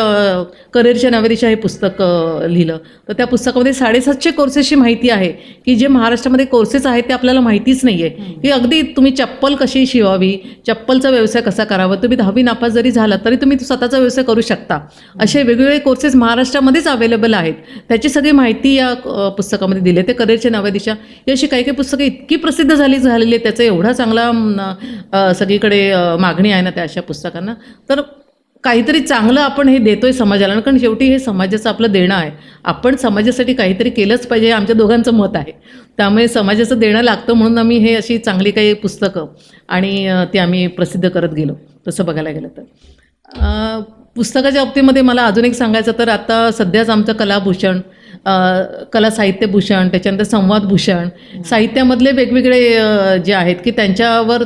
करिअरच्या नव्या हे पुस्तक लिहिलं. तर त्या पुस्तकामध्ये 750 कोर्सेसची माहिती आहे की जे महाराष्ट्रामध्ये कोर्सेस आहेत ते आपल्याला माहितीच नाही आहे, की अगदी तुम्ही चप्पल कशी शिवावी, चप्पलचा व्यवसाय कसा करावा, तुम्ही 10वी नापास जरी झाला तरी तुम्ही स्वतःचा व्यवसाय करू शकता, असे वेगवेगळे कोर्सेस महाराष्ट्रामध्येच अवेलेबल आहेत. त्याची सगळी माहिती या पुस्तकामध्ये दिली. ते करिअरच्या नव्या दिशा ही अशी काही काही पुस्तकं इतकी प्रसिद्ध झालेली आहे, त्याचा एवढा चांगला सगळीकडे मागणी आहे ना त्या अशा पुस्तकांना. तर काहीतरी चांगलं आपण हे देतोय समाजाला, कारण शेवटी हे समाजाचं आपलं देणं आहे. आपण समाजासाठी काहीतरी केलंच पाहिजे, आमच्या दोघांचं मत आहे. त्यामुळे समाजाचं देणं लागतं म्हणून आम्ही हे अशी चांगली काही पुस्तकं आणि ती आम्ही प्रसिद्ध करत गेलो. तसं बघायला गेलं तर पुस्तकाच्या बाबतीमध्ये मला अजून एक सांगायचं तर आता सध्याच आमचं कलाभूषण, कला साहित्यभूषण, त्याच्यानंतर संवादभूषण, साहित्यामधले वेगवेगळे जे आहेत की त्यांच्यावर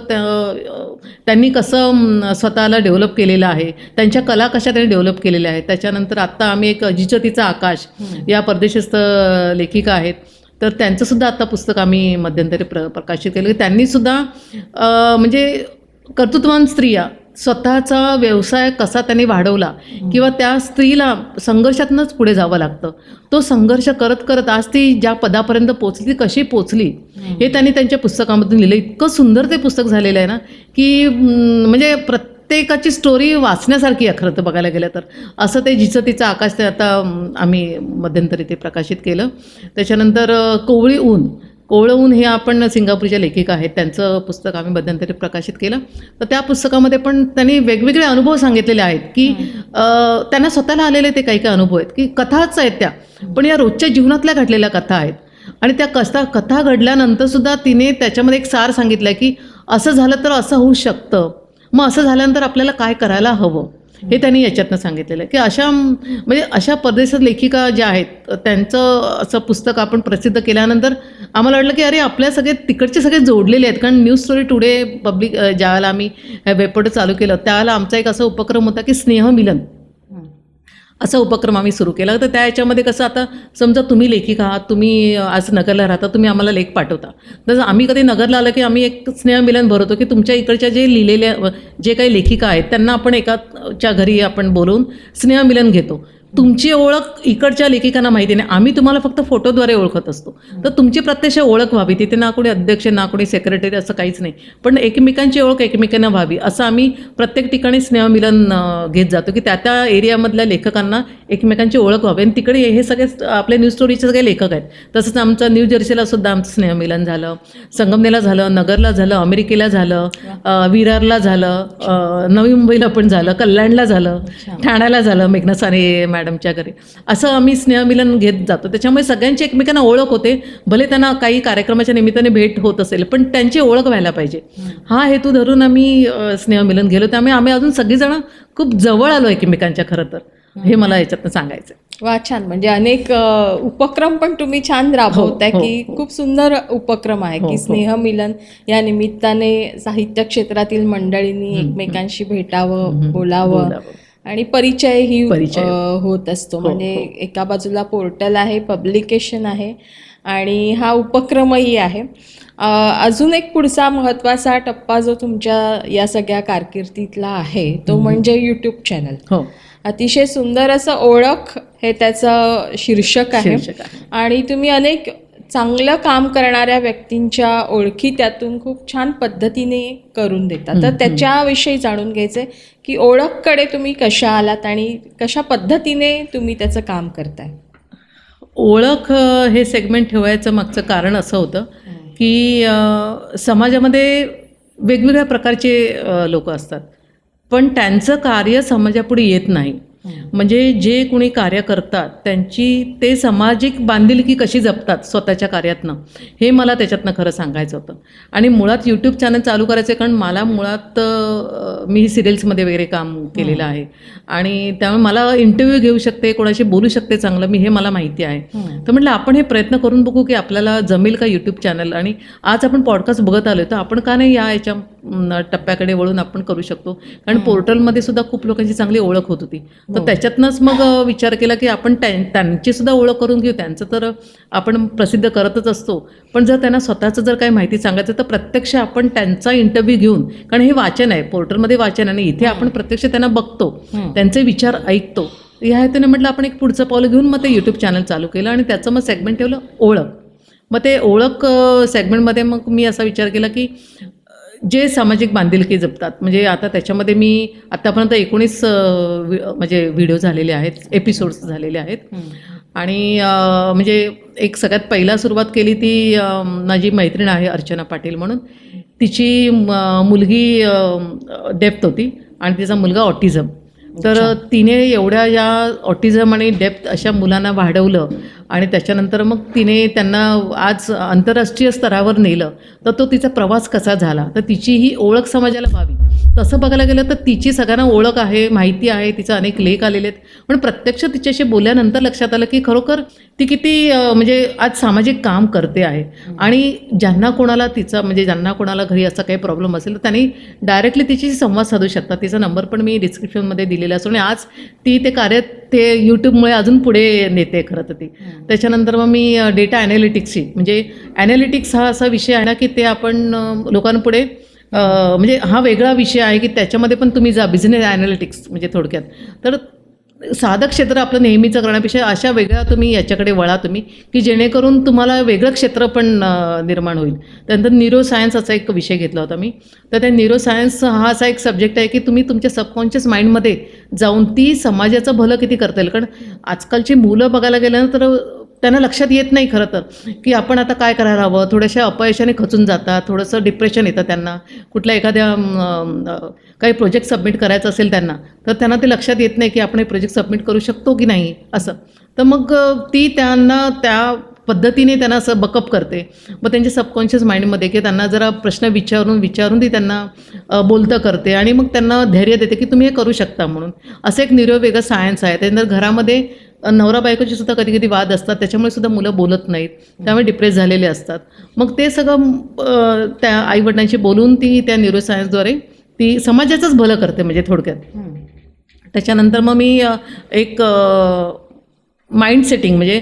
त्यांनी कसं स्वतःला डेव्हलप केलेलं आहे, त्यांच्या कला कशा त्यांनी डेव्हलप केलेल्या आहेत. त्याच्यानंतर आत्ता आम्ही एक जिचतीचा आकाश या परदेशस्थ लेखिका आहेत, तर त्यांचंसुद्धा आत्ता पुस्तक आम्ही मध्यंतरी प्रकाशित केलं. त्यांनीसुद्धा म्हणजे कर्तृत्ववान स्त्रिया स्वतःचा व्यवसाय कसा त्यांनी वाढवला किंवा त्या स्त्रीला संघर्षातूनच पुढे जावं लागतं, तो संघर्ष करत करत आज ती ज्या पदापर्यंत पोचली, ती कशी पोचली हे त्यांनी त्यांच्या पुस्तकामधून लिहिलं. इतकं सुंदर ते पुस्तक झालेलं आहे ना की म्हणजे प्रत्येकाची स्टोरी वाचण्यासारखी आहे खरं तर बघायला गेलं तर. असं ते जिचतीचं आकाश ते आता आम्ही मध्यंतरी ते प्रकाशित केलं. त्याच्यानंतर कोवळं ऊन हे आपण सिंगापूरच्या लेखिका आहेत, त्यांचं पुस्तक आम्ही मध्यंतरी प्रकाशित केलं. तर त्या पुस्तकामध्ये पण त्यांनी वेगवेगळे अनुभव सांगितलेले आहेत की त्यांना स्वतःला आलेले ते काही काही अनुभव आहेत की कथाच आहेत त्या, पण या रोजच्या जीवनातल्या घडलेल्या कथा आहेत. आणि त्या कथा घडल्यानंतरसुद्धा तिने त्याच्यामध्ये एक सार सांगितलं आहे की असं झालं तर असं होऊ शकतं, मग असं झाल्यानंतर आपल्याला काय करायला हवं हे त्यांनी याच्यातनं सांगितलेलं आहे. की अशा परदेशात लेखिका ज्या आहेत त्यांचं असं पुस्तक आपण प्रसिद्ध केल्यानंतर आम्हाला वाटलं की अरे आपल्या तिकडचे सगळे जोडलेले आहेत. कारण न्यूज स्टोरी टुडे पब्लिक ज्यावेळेला आम्ही वेबपोर्टल चालू केलं त्यावेळेला आमचा एक असा उपक्रम होता की स्नेहमिलन असा उपक्रम आम्ही सुरू केला. तर त्या याच्यामध्ये कसं आता समजा तुम्ही लेखिका आहात, तुम्ही आज नगरला राहता, तुम्ही आम्हाला लेख पाठवता, तर आम्ही कधी नगरला आलं की आम्ही एक स्नेहमिलन भरवतो की तुमच्या इकडच्या जे लिहिलेल्या जे काही लेखिका आहेत त्यांना आपण एकाच्या घरी आपण बोलवून स्नेहमिलन घेतो. तुमची ओळख इकडच्या लेखिकांना माहिती नाही, आम्ही तुम्हाला फक्त फोटोद्वारे ओळखत असतो, तर तुमची प्रत्यक्ष ओळख व्हावी. तिथे ना कोणी अध्यक्ष ना कोणी सेक्रेटरी असं काहीच नाही, पण एकमेकांची ओळख एकमेकांना व्हावी असं आम्ही प्रत्येक ठिकाणी स्नेहमिलन घेत जातो की त्या त्या एरियामधल्या लेखकांना एकमेकांची ओळख व्हावी. आणि तिकडे हे सगळे आपले न्यूज स्टोरीचे सगळे लेखक आहेत. तसंच आमचं न्यू जर्सीला सुद्धा आमचं स्नेहमिलन झालं, संगमनेरला झालं, नगरला झालं, अमेरिकेला झालं, विरारला झालं, नवी मुंबईला पण झालं, कल्याणला झालं, ठाण्याला झालं, मेघना साने मॅडमच्या घरी. असं आम्ही स्नेहमिलन घेत जातो. त्याच्यामुळे सगळ्यांची एकमेकांना ओळख होते. भले त्यांना काही कार्यक्रमाच्या निमित्ताने भेट होत असेल पण त्यांची ओळख व्हायला पाहिजे, हा हेतू धरून आम्ही स्नेहमिलन गेलो. त्यामुळे आम्ही अजून सगळीजणं खूप जवळ आलो एकमेकांच्या खरं तर. हे मला याच्यातनं सांगायचं. वा, छान. म्हणजे अनेक उपक्रम पण तुम्ही छान राबवताय हो, की खूप सुंदर उपक्रम आहे की स्नेहमिलन या निमित्ताने साहित्य क्षेत्रातील मंडळींनी एकमेकांशी भेटावं, बोलावं आणि परिचयही होत असतो. म्हणजे एका बाजूला पोर्टल आहे, पब्लिकेशन आहे आणि हा उपक्रमही आहे. अजून एक पुढचा महत्त्वाचा टप्पा जो तुमच्या या सगळ्या कारकिर्दीतला आहे तो म्हणजे यूट्यूब चॅनल. अतिशय सुंदर असं ओळख हे त्याचं शीर्षक आहे आणि तुम्ही अनेक चांगलं काम करणाऱ्या व्यक्तींच्या ओळखी त्यातून खूप छान पद्धतीने करून देतात. तर त्याच्याविषयी जाणून घ्यायचं की ओळखकडे तुम्ही कशा आलात आणि कशा पद्धतीने तुम्ही त्याचं काम करताय. ओळख हे सेगमेंट ठेवायचं मागचं कारण असं होतं की समाजामध्ये वेगवेगळ्या प्रकारचे लोक असतात, पण त्यांचं कार्य समाजापुढे येत नाही. म्हणजे जे कोणी कार्य करतात त्यांची ते सामाजिक बांधिलकी कशी जपतात स्वतःच्या कार्यातनं, हे मला त्याच्यातनं खरं सांगायचं होतं. आणि मुळात यूट्यूब चॅनल चालू करायचं कारण मला मुळात मी सिरियल्समध्ये वगैरे काम केलेलं आहे आणि त्यामुळे मला इंटरव्ह्यू घेऊ शकते, कोणाशी बोलू शकते चांगलं मी, हे मला माहिती आहे. तर म्हटलं आपण हे प्रयत्न करून बघू की आपल्याला जमेल का यूट्यूब चॅनल. आणि आज आपण पॉडकास्ट बघत आलो तर आपण का नाही याच्या टप्प्याकडे वळून आपण करू शकतो. कारण पोर्टलमध्ये सुद्धा खूप लोकांची चांगली ओळख होत होती. तर त्याच्यातनंच मग विचार केला की आपण त्यांची सुद्धा ओळख करून घेऊ. त्यांचं तर आपण प्रसिद्ध करतच असतो, पण जर त्यांना स्वतःचं जर काही माहिती सांगायचं तर प्रत्यक्ष आपण त्यांचा इंटरव्ह्यू घेऊन, कारण हे वाचन आहे, पोर्टलमध्ये वाचन आहे, इथे आपण प्रत्यक्ष त्यांना बघतो, त्यांचे विचार ऐकतो. ह्या हेतूने म्हटलं आपण एक पुढचं पाऊल घेऊन मग ते यूट्यूब चॅनल चालू केलं आणि त्याचं मग सेगमेंट ठेवलं ओळख. मग ते ओळख सेगमेंटमध्ये मग मी असा विचार केला की जे सामाजिक बांधिलकी जपतात, म्हणजे आता त्याच्यामध्ये मी आत्तापर्यंत 19 म्हणजे व्हिडिओ झालेले आहेत, एपिसोड्स झालेले आहेत. आणि म्हणजे एक सगळ्यात पहिला सुरुवात केली ती माझी मैत्रीण आहे अर्चना पाटील म्हणून. तिची मुलगी डेप्थ होती आणि तिचा मुलगा ऑटिझम. तर तिने एवढ्या या ऑटिझम आणि डेप्थ अशा मुलांना वाढवलं आणि त्याच्यानंतर मग तिने त्यांना आज आंतरराष्ट्रीय स्तरावर नेलं. तर तो तिचा प्रवास कसा झाला, तर तिची ही ओळख समाजाला व्हावी तसं बघायला गेलं तर तिची सगळ्यांना ओळख आहे, माहिती आहे, तिचं अनेक लेख आलेले आहेत. पण प्रत्यक्ष तिच्याशी बोलल्यानंतर लक्षात आलं की खरोखर ती किती म्हणजे आज सामाजिक काम करते आहे. आणि ज्यांना कोणाला तिचा म्हणजे ज्यांना कोणाला घरी असा काही प्रॉब्लेम असेल तर त्यांनी डायरेक्टली तिच्याशी संवाद साधू शकतात. तिचा नंबर पण मी डिस्क्रिप्शनमध्ये दिलेला असतो आणि आज ती ते कार्य ते यूट्यूबमुळे अजून पुढे नेते खरं तर ती. त्याच्यानंतर मग मी डेटा ॲनालिटिक्सची, म्हणजे ॲनालिटिक्स हा असा विषय आहे ना की ते आपण लोकांपुढे म्हणजे हा वेगळा विषय आहे की त्याच्यामध्ये पण तुम्ही जा, बिझनेस ॲनालिटिक्स म्हणजे थोडक्यात. तर साधं क्षेत्र आपलं नेहमीचं करण्यापेक्षा अशा वेगळ्या तुम्ही याच्याकडे वळा तुम्ही की जेणेकरून तुम्हाला वेगळं क्षेत्र पण निर्माण होईल. त्यानंतर न्यूरो सायन्स असा एक विषय घेतला होता मी. तर त्या न्यूरो सायन्स हा असा एक सब्जेक्ट आहे की तुम्ही तुमच्या सबकॉन्शियस माइंडमध्ये जाऊन ती समाजाचं भलं किती करता येईल. कारण आजकालची मुलं बघायला गेलं तर त्यांना लक्षात येत नाही खरं तर की आपण आता काय करायला हवं. थोड्याशा अपयशाने खचून जातात, थोडंसं डिप्रेशन येतं त्यांना, कुठल्या एखाद्या काही प्रोजेक्ट सबमिट करायचं असेल त्यांना, तर त्यांना ते लक्षात येत नाही की आपण हे प्रोजेक्ट सबमिट करू शकतो की नाही असं. तर मग ती त्यांना त्या पद्धतीने त्यांना असं बकअप करते. मग त्यांच्या सबकॉन्शियस माइंडमध्ये की त्यांना जरा प्रश्न विचारून ती त्यांना बोलतं करते आणि मग त्यांना धैर्य देते की तुम्ही हे करू शकता म्हणून. असं एक न्यूरो वेगळं सायन्स आहे. त्यानंतर घरामध्ये नवरा बायकोचे सुद्धा कधी कधी वाद असतात, त्याच्यामुळे सुद्धा मुलं बोलत नाहीत, त्यामुळे डिप्रेस झालेले असतात. मग ते सगळं त्या आईवडिलांशी बोलून ती त्या न्यूरो सायन्सद्वारे ती समाजाचंच भलं करते म्हणजे थोडक्यात. त्याच्यानंतर मग मी एक माइंड सेटिंग म्हणजे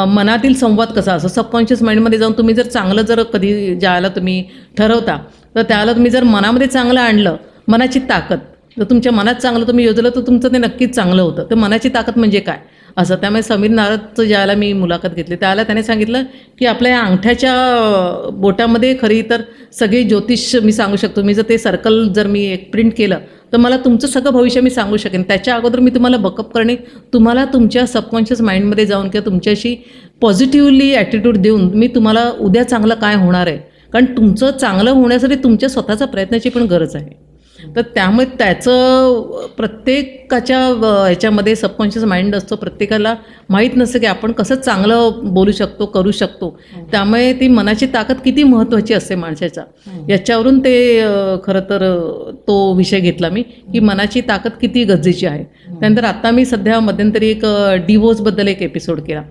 मनातील संवाद कसा असतो सबकॉन्शियस माइंडमध्ये जाऊन तुम्ही जर चांगलं जर कधी ज्याला तुम्ही ठरवता तर त्याला तुम्ही जर मनामध्ये चांगलं आणलं, मनाची ताकद, जर तुमच्या मनात चांगलं तुम्ही योजलं तर तुमचं ते नक्कीच चांगलं होतं. तर मनाची ताकद म्हणजे काय असं. त्यामुळे समीर नारदचं ज्याला मी मुलाखत घेतली त्याला त्याने सांगितलं की आपल्या या अंगठ्याच्या बोटामध्ये खरी तर सगळी ज्योतिष मी सांगू शकतो. मी जर ते सर्कल जर मी एक प्रिंट केलं तर मला तुमचं सगळं भविष्य मी सांगू शकेन. त्याच्या अगोदर मी तुम्हाला बकअप करणे, तुम्हाला तुमच्या सबकॉन्शियस माइंडमध्ये जाऊन किंवा तुमच्याशी पॉझिटिव्हली ॲटिट्यूड देऊन मी तुम्हाला उद्या चांगलं काय होणार आहे. कारण तुमचं चांगलं होण्यासाठी तुमच्या स्वतःच्या प्रयत्नाची पण गरज आहे. तर त्यामुळे त्याचं प्रत्येकाच्या ह्याच्यामध्ये सबकॉन्शियस माइंड असतो, प्रत्येकाला माहीत नसतं की आपण कसं चांगलं बोलू शकतो, करू शकतो. त्यामुळे ती मनाची ताकद किती महत्त्वाची असते माणसाचा, याच्यावरून ते खरं तर तो विषय घेतला मी की मनाची ताकद किती गरजेची आहे. त्यानंतर आता मी सध्या मध्यंतरी एक डिवोर्सबद्दल एक एपिसोड केला.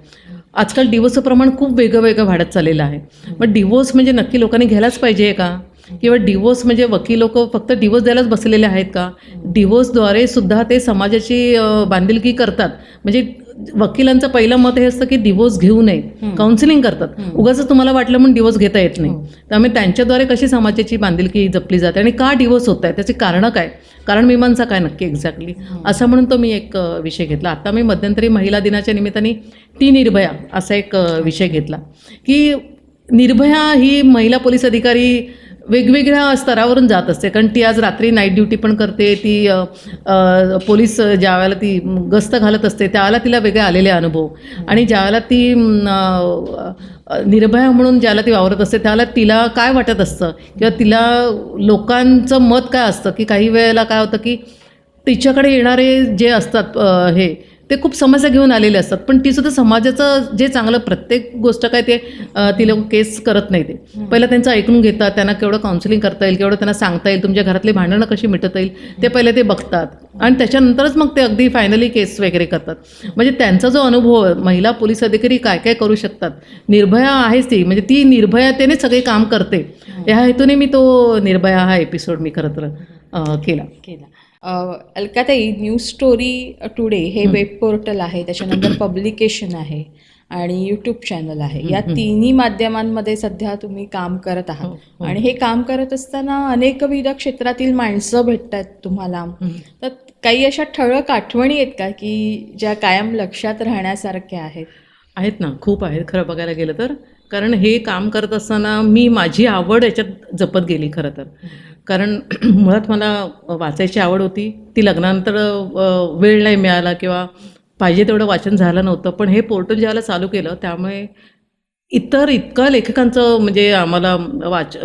आजकाल डिवोर्सचं प्रमाण खूप वेगळं वाढत चाललेलं आहे. मग डिवोर्स म्हणजे नक्की लोकांनी घ्यायलाच पाहिजे का? किंवा डिवोर्स म्हणजे वकील लोक फक्त डिवोर्स द्यायलाच बसलेले आहेत का? डिवोर्सद्वारे सुद्धा ते समाजाची बांधिलकी करतात. म्हणजे वकिलांचं पहिलं मत हे असतं की डिवोर्स घेऊ नये, काउन्सिलिंग करतात. उगाच तुम्हाला वाटलं म्हणून डिवोर्स घेता येत नाही. त्यामुळे त्यांच्याद्वारे कशी समाजाची बांधिलकी जपली जाते आणि का डिवोर्स होत आहे, त्याची कारणं काय, कारण मीमांसा काय नक्की एक्झॅक्टली, असं म्हणून तो मी एक विषय घेतला. आता मी मध्यंतरी महिला दिनाच्या निमित्ताने ती निर्भया असा एक विषय घेतला की निर्भया ही महिला पोलीस अधिकारी वेगवेगळ्या स्तरावरून जात असते. कारण ती आज रात्री नाईट ड्युटी पण करते. ती पोलीस ज्यावेळेला ती गस्त घालत असते त्यावेळेला तिला वेगळे आलेले अनुभव, आणि ज्यावेळेला ती निर्भया म्हणून ज्याला ती वावरत असते त्यावेळेला तिला काय वाटत असतं किंवा तिला लोकांचं मत काय असतं की काही वेळेला काय होतं की तिच्याकडे येणारे जे असतात हे ते खूप समस्या घेऊन आलेले असतात, पण तीसुद्धा समाजाचं जे चांगलं प्रत्येक गोष्ट काय ते ती लोक केस करत नाही. ते पहिलं त्यांचं ऐकून घेतात, त्यांना केवढं काउन्सिलिंग करता येईल, केवढं त्यांना सांगता येईल, तुमच्या घरातली भांडणं कशी मिटवता येईल ते पहिले ते बघतात आणि त्याच्यानंतरच मग ते अगदी फायनली केस वगैरे करतात. म्हणजे त्यांचा जो अनुभव महिला पोलीस अधिकारी काय काय करू शकतात, निर्भया आहेच ती, म्हणजे ती निर्भयातेने सगळे काम करते. ह्या हेतूने मी तो निर्भया हा एपिसोड मी खरं तर केला. अलकाताई, न्यूज स्टोरी टुडे हे वेब पोर्टल आहे, त्याच्यानंतर पब्लिकेशन आहे आणि यूट्यूब चॅनल आहे. या तिन्ही माध्यमांमध्ये सध्या तुम्ही काम करत आहात आणि हे काम करत असताना अनेकविध क्षेत्रातील माणसं भेटतात तुम्हाला. तर काही अशा ठळक आठवणी आहेत का की ज्या कायम लक्षात राहण्यासारख्या आहेत? आहेत ना, खूप आहेत खरं बघायला गेलं तर. कारण हे काम करत असताना मी माझी आवड याच्यात जपत गेली खरं तर. कारण मुळात मला वाचायची आवड होती, ती लग्नानंतर वेळ नाही मिळाला किंवा पाहिजे तेवढं वाचन झालं नव्हतं. पण हे पोर्टल ज्यावेळेला चालू केलं त्यामुळे इतकं लेखकांचं म्हणजे आम्हाला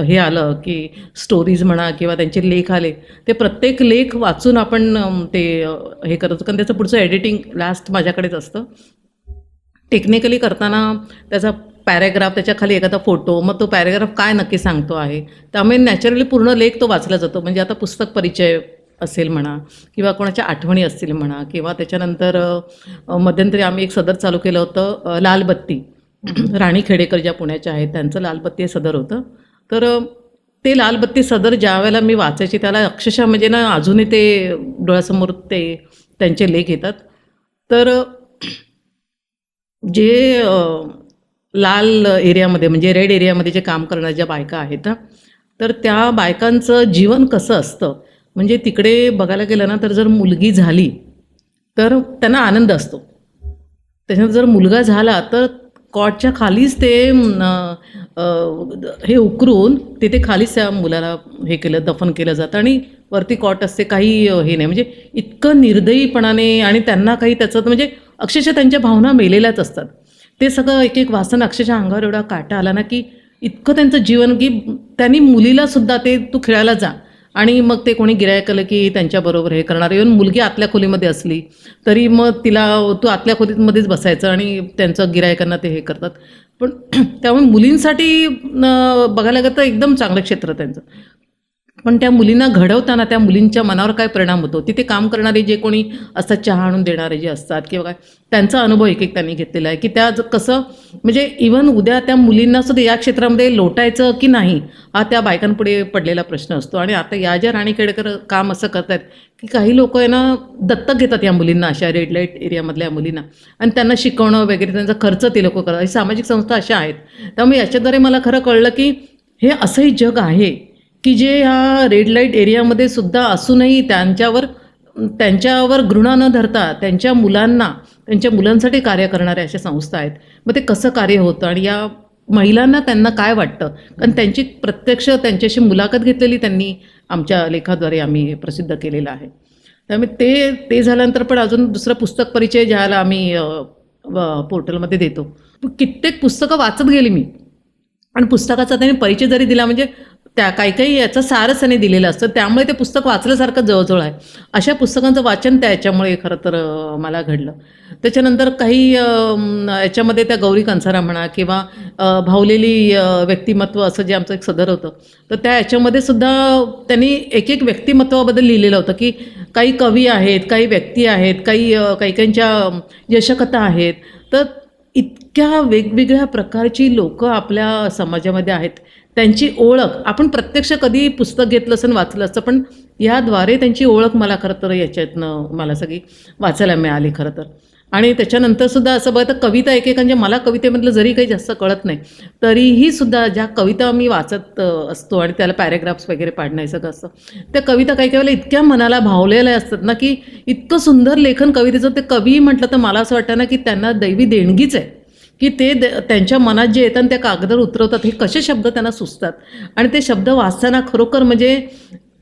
हे आलं की स्टोरीज म्हणा किंवा त्यांचे लेख आले, ते प्रत्येक लेख वाचून आपण ते हे करत होतो. कारण त्याचं पुढचं एडिटिंग लास्ट माझ्याकडेच असतं. टेक्निकली करताना त्याचा पॅरेग्राफ, त्याच्याखाली एखादा फोटो, मग तो पॅरेग्राफ काय नक्की सांगतो आहे, त्यामुळे नॅचरली पूर्ण लेख तो वाचला जातो. म्हणजे आता पुस्तक परिचय असेल म्हणा किंवा कोणाच्या आठवणी असतील म्हणा, किंवा त्याच्यानंतर मध्यंतरी आम्ही एक सदर चालू केलं होतं, लालबत्ती. राणी खेडेकर ज्या पुण्याच्या आहेत त्यांचं लालबत्ती हे सदर होतं. तर ते लालबत्ती सदर ज्या वेळेला मी वाचायची त्याला अक्षरशः म्हणजे ना अजूनही ते डोळ्यासमोर ते त्यांचे लेख येतात. तर जे लाल एरियामध्ये म्हणजे रेड एरियामध्ये जे काम करणाऱ्या ज्या बायका आहेत तर त्या बायकांचं जीवन कसं असतं, म्हणजे तिकडे बघायला गेलं ना तर जर मुलगी झाली तर त्यांना आनंद असतो. त्याच्यानंतर जर मुलगा झाला तर कॉटच्या खालीच ते हे उकरून तिथे खालीच त्या मुलाला हे केलं, दफन केलं जातं आणि वरती कॉट असते, काही हे नाही. म्हणजे इतकं निर्दयीपणाने, आणि त्यांना काही त्याचं म्हणजे अक्षरशः त्यांच्या भावना मेलेल्याच असतात. ते सगळं एक एक वाचताना अक्षरशः अंगावर एवढा काटा आला ना की इतकं त्यांचं जीवन की त्यांनी मुलीलासुद्धा ते तू खेळायला जा, आणि मग ते कोणी गिरायक आलं की त्यांच्याबरोबर हे करणार. इव्हन मुलगी आतल्या खोलीमध्ये असली तरी मग तिला तू आतल्या खोलीमध्येच बसायचं, आणि त्यांचं गिरायकांना ते हे करतात. पण त्यामुळे मुलींसाठी बघायला गेलं तर एकदम चांगलं क्षेत्र त्यांचं. पण त्या मुलींना घडवताना त्या मुलींच्या मनावर काय परिणाम होतो, तिथे काम करणारे जे कोणी असतात, चहा आणून देणारे जे असतात किंवा काय, त्यांचा अनुभव एक त्यांनी घेतलेला आहे की त्या कसं म्हणजे इव्हन उद्या त्या मुलींना सुद्धा या क्षेत्रामध्ये लोटायचं की नाही हा त्या बायकांपुढे पडलेला प्रश्न असतो. आणि आता या ज्या राणी खेडेकर काम असं करतात की काही लोक आहे ना दत्तक घेतात या मुलींना, अशा रेड लाईट एरियामधल्या मुलींना, आणि त्यांना शिकवणं वगैरे, त्यांचा खर्च ते लोक करतात. सामाजिक संस्था अशा आहेत. त्यामुळे याच्याद्वारे मला खरं कळलं की हे असंही जग आहे की जे ह्या रेड लाईट एरियामध्ये सुद्धा असूनही त्यांच्यावर घृणा न धरता त्यांच्या मुलांना, त्यांच्या मुलांसाठी कार्य करणाऱ्या अशा संस्था आहेत. मग ते कसं कार्य होतं आणि या महिलांना त्यांना काय वाटतं, कारण त्यांची प्रत्यक्ष त्यांच्याशी मुलाखत घेतलेली त्यांनी आमच्या लेखाद्वारे आम्ही प्रसिद्ध केलेलं आहे. त्यामुळे ते झाल्यानंतर पण अजून दुसरं पुस्तक परिचय ज्याला आम्ही पोर्टलमध्ये देतो, कित्येक पुस्तकं वाचत गेली मी, आणि पुस्तकाचा त्यांनी परिचय जरी दिला म्हणजे त्या काही याचं सारच त्याने दिलेलं असतं, त्यामुळे ते पुस्तक वाचल्यासारखं जवळजवळ आहे. अशा पुस्तकांचं वाचन त्याच्यामुळे खरं तर मला घडलं. त्याच्यानंतर काही याच्यामध्ये त्या गौरी कंसारा म्हणा किंवा भावलेली व्यक्तिमत्व असं जे आमचं एक सदर होतं, तर त्या याच्यामध्ये सुद्धा त्यांनी एक व्यक्तिमत्वाबद्दल लिहिलेलं होतं की काही कवी आहेत, काही व्यक्ती आहेत, काहींच्या यशकथा आहेत. तर इतक्या वेगवेगळ्या प्रकारची लोकं आपल्या समाजामध्ये आहेत. त्यांची ओळख आपण प्रत्यक्ष कधी पुस्तक घेतलं असं वाचलं असतं, पण याद्वारे त्यांची ओळख मला खरं तर याच्यातनं मला सगळी वाचायला मिळाली खरं तर. आणि त्याच्यानंतरसुद्धा असं बघा तर कविता एकेकांच्या मला कवितेमधलं जरी काही जास्त कळत नाही तरीही सुद्धा ज्या कविता मी वाचत असतो आणि त्याला पॅरेग्राफ्स वगैरे पाडणं हे सगळं असतं, त्या कविता काही वेळेला इतक्या मनाला भावलेल्या असतात ना की इतकं सुंदर लेखन कवितेचं. ते कवी म्हटलं तर मला असं वाटतं ना की त्यांना दैवी देणगीच आहे की ते त्यांच्या मनात जे येतात त्या कागदावर उतरवतात. हे कसे शब्द त्यांना सुचतात आणि ते शब्द वाचताना खरोखर म्हणजे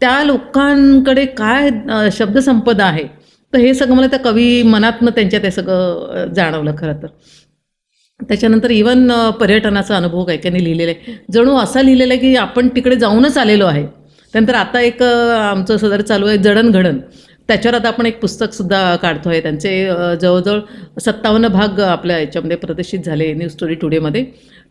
त्या लोकांकडे काय शब्दसंपदा आहे. तर हे सगळं मला त्या कवी मनातनं त्यांच्या ते सगळं जाणवलं खरं तर. त्याच्यानंतर इवन पर्यटनाचा अनुभव काही लिहिलेला आहे, जणू असा लिहिलेला आहे की आपण तिकडे जाऊनच आलेलो आहे. त्यानंतर आता एक आमचं सदर चालू आहे जडणघडण, त्याच्यावर आता आपण एक पुस्तकसुद्धा काढतो आहे. त्यांचे जवळजवळ 57 भाग आपल्या याच्यामध्ये प्रदर्शित झाले न्यूज स्टोरी टुडेमध्ये.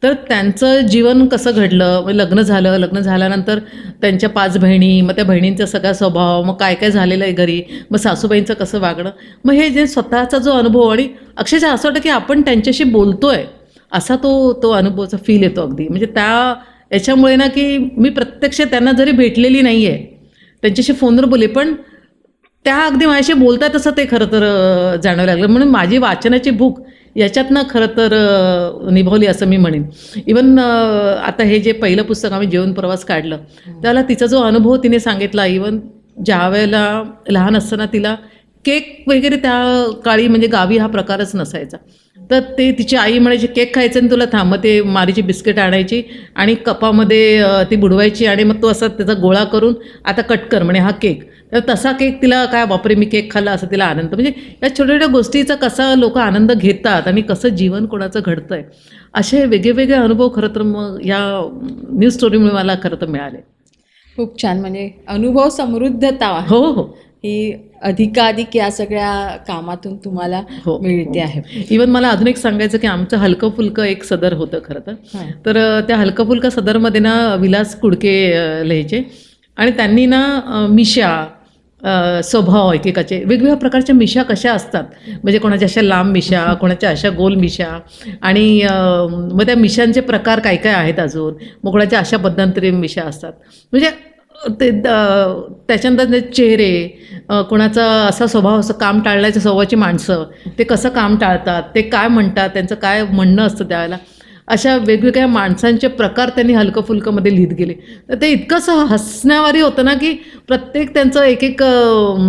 तर त्यांचं जीवन कसं घडलं, लग्न झालं, लग्न झाल्यानंतर त्यांच्या 5 बहिणी, मग त्या बहिणींचा सगळा स्वभाव, मग काय काय झालेलं आहे घरी, मग सासूबाईंचं कसं वागणं, मग हे जे स्वतःचा जो अनुभव आणि अक्षरशः असं वाटतं की आपण त्यांच्याशी बोलतोय असा तो अनुभवाचा फील येतो अगदी. म्हणजे त्या याच्यामुळे ना की मी प्रत्यक्ष त्यांना जरी भेटलेली नाही आहे, त्यांच्याशी फोनवर बोलले, पण त्या अगदी माझ्याशी बोलतात तसं ते खरं तर जाणवं लागलं. म्हणून माझी वाचनाची भूक याच्यातनं खरं तर निभावली असं मी म्हणेन. इवन आता हे जे पहिलं पुस्तक आम्ही जेवण प्रवास काढलं त्याला तिचा जो अनुभव तिने सांगितला, इवन ज्या वेळेला लहान असताना तिला केक वगैरे त्या काळी म्हणजे गावी हा प्रकारच नसायचा, तर ते तिची आई म्हणायची केक खायचं आणि तुला थांब, ते मारीची बिस्किट आणायची आणि कपामध्ये ती बुडवायची आणि मग तो असा त्याचा गोळा करून आता कट कर म्हणे हा केक. तर तसा केक तिला काय बापरे मी केक खाल्ला असं तिला आनंद. म्हणजे या छोट्या छोट्या गोष्टीचा कसा लोक आनंद घेतात आणि कसं जीवन कोणाचं घडतं आहे, असे वेगवेगळे अनुभव खरं तर मग या न्यूज स्टोरीमुळे मला खरं तर मिळाले. खूप छान. म्हणजे अनुभव समृद्धता हो हो ही अधिकाधिक या सगळ्या कामातून तुम्हाला मिळते आहे. इवन मला अजून एक सांगायचं की आमचं हलकं फुलकं एक सदर होतं खरं तर. तर त्या हलकं फुलकं सदरमध्ये ना विलास कुडके लिहायचे आणि त्यांनी ना मिशा स्वभाव एकेकाचे वेगवेगळ्या प्रकारच्या मिशा कशा असतात, म्हणजे कोणाच्या अशा लांब मिशा, कोणाच्या अशा गोल मिशा आणि मग त्या मिशांचे प्रकार काय काय आहेत अजून, मग कोणाच्या अशा पद्धतीने मिशा असतात. म्हणजे ते त्याच्यानंतर चेहरे, कोणाचा असा स्वभाव, असं काम टाळण्याच्या स्वभावाची माणसं, ते कसं काम टाळतात, ते काय म्हणतात, त्यांचं काय म्हणणं असतं त्यावेळेला, अशा वेगवेगळ्या माणसांचे प्रकार त्यांनी हलकं फुलकंमध्ये लिहित गेले. तर ते इतकंसं हसण्यावारी होतं ना की प्रत्येक त्यांचं एक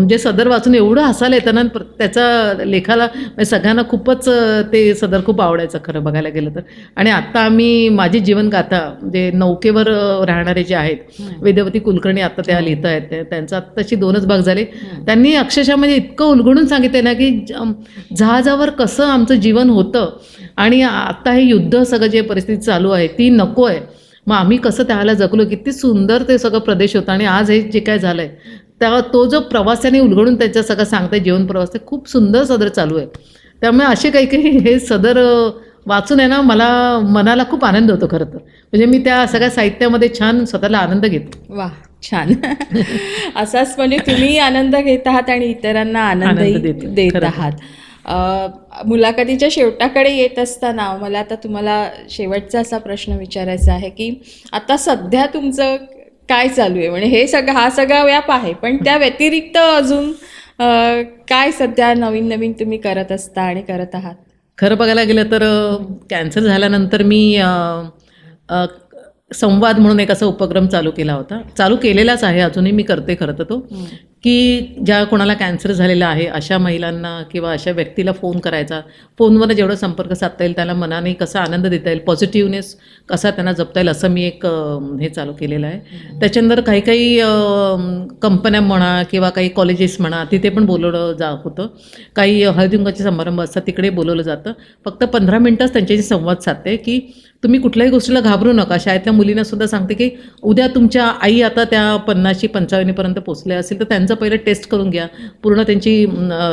जे सदर वाचून एवढं हसायला येतं ना, त्याचा लेखाला सगळ्यांना खूपच ते सदर खूप आवडायचं खरं बघायला गेलं तर. आणि आत्ता आम्ही माझी जीवनगाथा म्हणजे नौकेवर राहणारे जे आहेत वेदवती कुलकर्णी आत्ता त्या लिहित आहेत, त्यांचं आत्ताची 2च भाग झाले. त्यांनी अक्षरशः म्हणजे इतकं उलगडून सांगितलं ना की जहाजावर कसं आमचं जीवन होतं आणि आत्ता हे युद्ध सगळं जे परिस्थिती चालू आहे ती नको आहे, मग आम्ही कसं त्याला जगलो, किती सुंदर ते सगळं प्रदेश होतं. आणि आज हे जे काय झालं आहे तेव्हा तो जो प्रवासाने उलगडून त्याच्या सगळं सांगताय जीवन प्रवास, ते खूप सुंदर सदर चालू आहे. त्यामुळे असे काही हे सदर वाचून आहे ना मला मनाला खूप आनंद होतो खरं तर. म्हणजे मी त्या सगळ्या साहित्यामध्ये छान स्वतःला आनंद घेतो. वा छान. असाच म्हणजे तुम्ही आनंद घेत आहात आणि इतरांना आनंद देत आहात. मुलाखतीच्या शेवटाकडे येत असताना मला आता तुम्हाला शेवटचा असा प्रश्न विचारायचा आहे की आता सध्या तुमचं काय चालू आहे. म्हणजे हा सगळा व्याप आहे, पण त्या व्यतिरिक्त अजून काय सध्या नवीन नवीन तुम्ही करत असता आणि करत आहात? खरं बघायला गेलं तर कॅन्सर झाल्यानंतर मी संवाद म्हणून एक असा उपक्रम चालू केला होता, चालू केलेलाच आहे, अजूनही मी करते खरं तर तो, की ज्या कोणाला कॅन्सर झालेला आहे अशा महिलांना किंवा अशा व्यक्तीला फोन करायचा, फोनवर जेवढा संपर्क साधता येईल त्याला मनाने कसा आनंद देता येईल, पॉझिटिव्हनेस कसा त्यांना जपता येईल, असं मी एक हे चालू केलेलं आहे. त्याच्यानंतर काही काही कंपन्या म्हणा किंवा काही कॉलेजेस म्हणा तिथे पण बोलवलं होतं. काही हळदीकुंकवाचे समारंभ असतात तिकडे बोलवलं जातं. फक्त 15 मिनटंच त्यांच्याशी संवाद साधते की तुम्ही कुठल्याही गोष्टीला घाबरू नका. शाळेतल्या मुलींना सुद्धा सांगते की उद्या तुमच्या आई आता त्या 50-55पर्यंत पोचल्या असेल तर त्यांचं पहिलं टेस्ट करून घ्या, पूर्ण त्यांची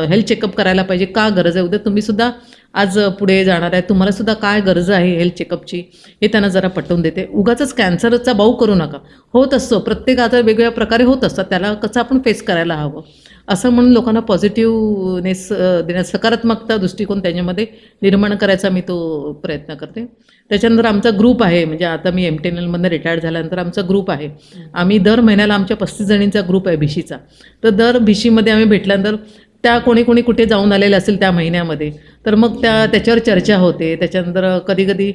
हेल्थ चेकअप करायला पाहिजे, का गरज आहे, उद्या तुम्ही सुद्धा आज पुढे जाणार आहे, तुम्हाला सुद्धा काय गरज आहे हेल्थ चेकअपची हे त्यांना जरा पटवून देते. उगाचच कॅन्सरचा भाऊ करू नका. होत असतो, प्रत्येक आजार वेगवेगळ्या प्रकारे होत असतात, त्याला कसं आपण फेस करायला हवं असं म्हणून लोकांना पॉझिटिव्हनेस देण्यास, सकारात्मकता दृष्टिकोन त्याच्यामध्ये निर्माण करायचा मी तो प्रयत्न करते. त्याच्यानंतर आमचा ग्रुप आहे, म्हणजे आता मी MTNLमधनं रिटायर्ड झाल्यानंतर आमचा ग्रुप आहे. आम्ही दर महिन्याला आमच्या 35 जणींचा ग्रुप आहे भिशीचा. तर दर भिशीमध्ये आम्ही भेटल्यानंतर त्या कोणी कुठे जाऊन आलेले असेल त्या महिन्यामध्ये तर मग त्याच्यावर चर्चा होते. त्याच्यानंतर कधी कधी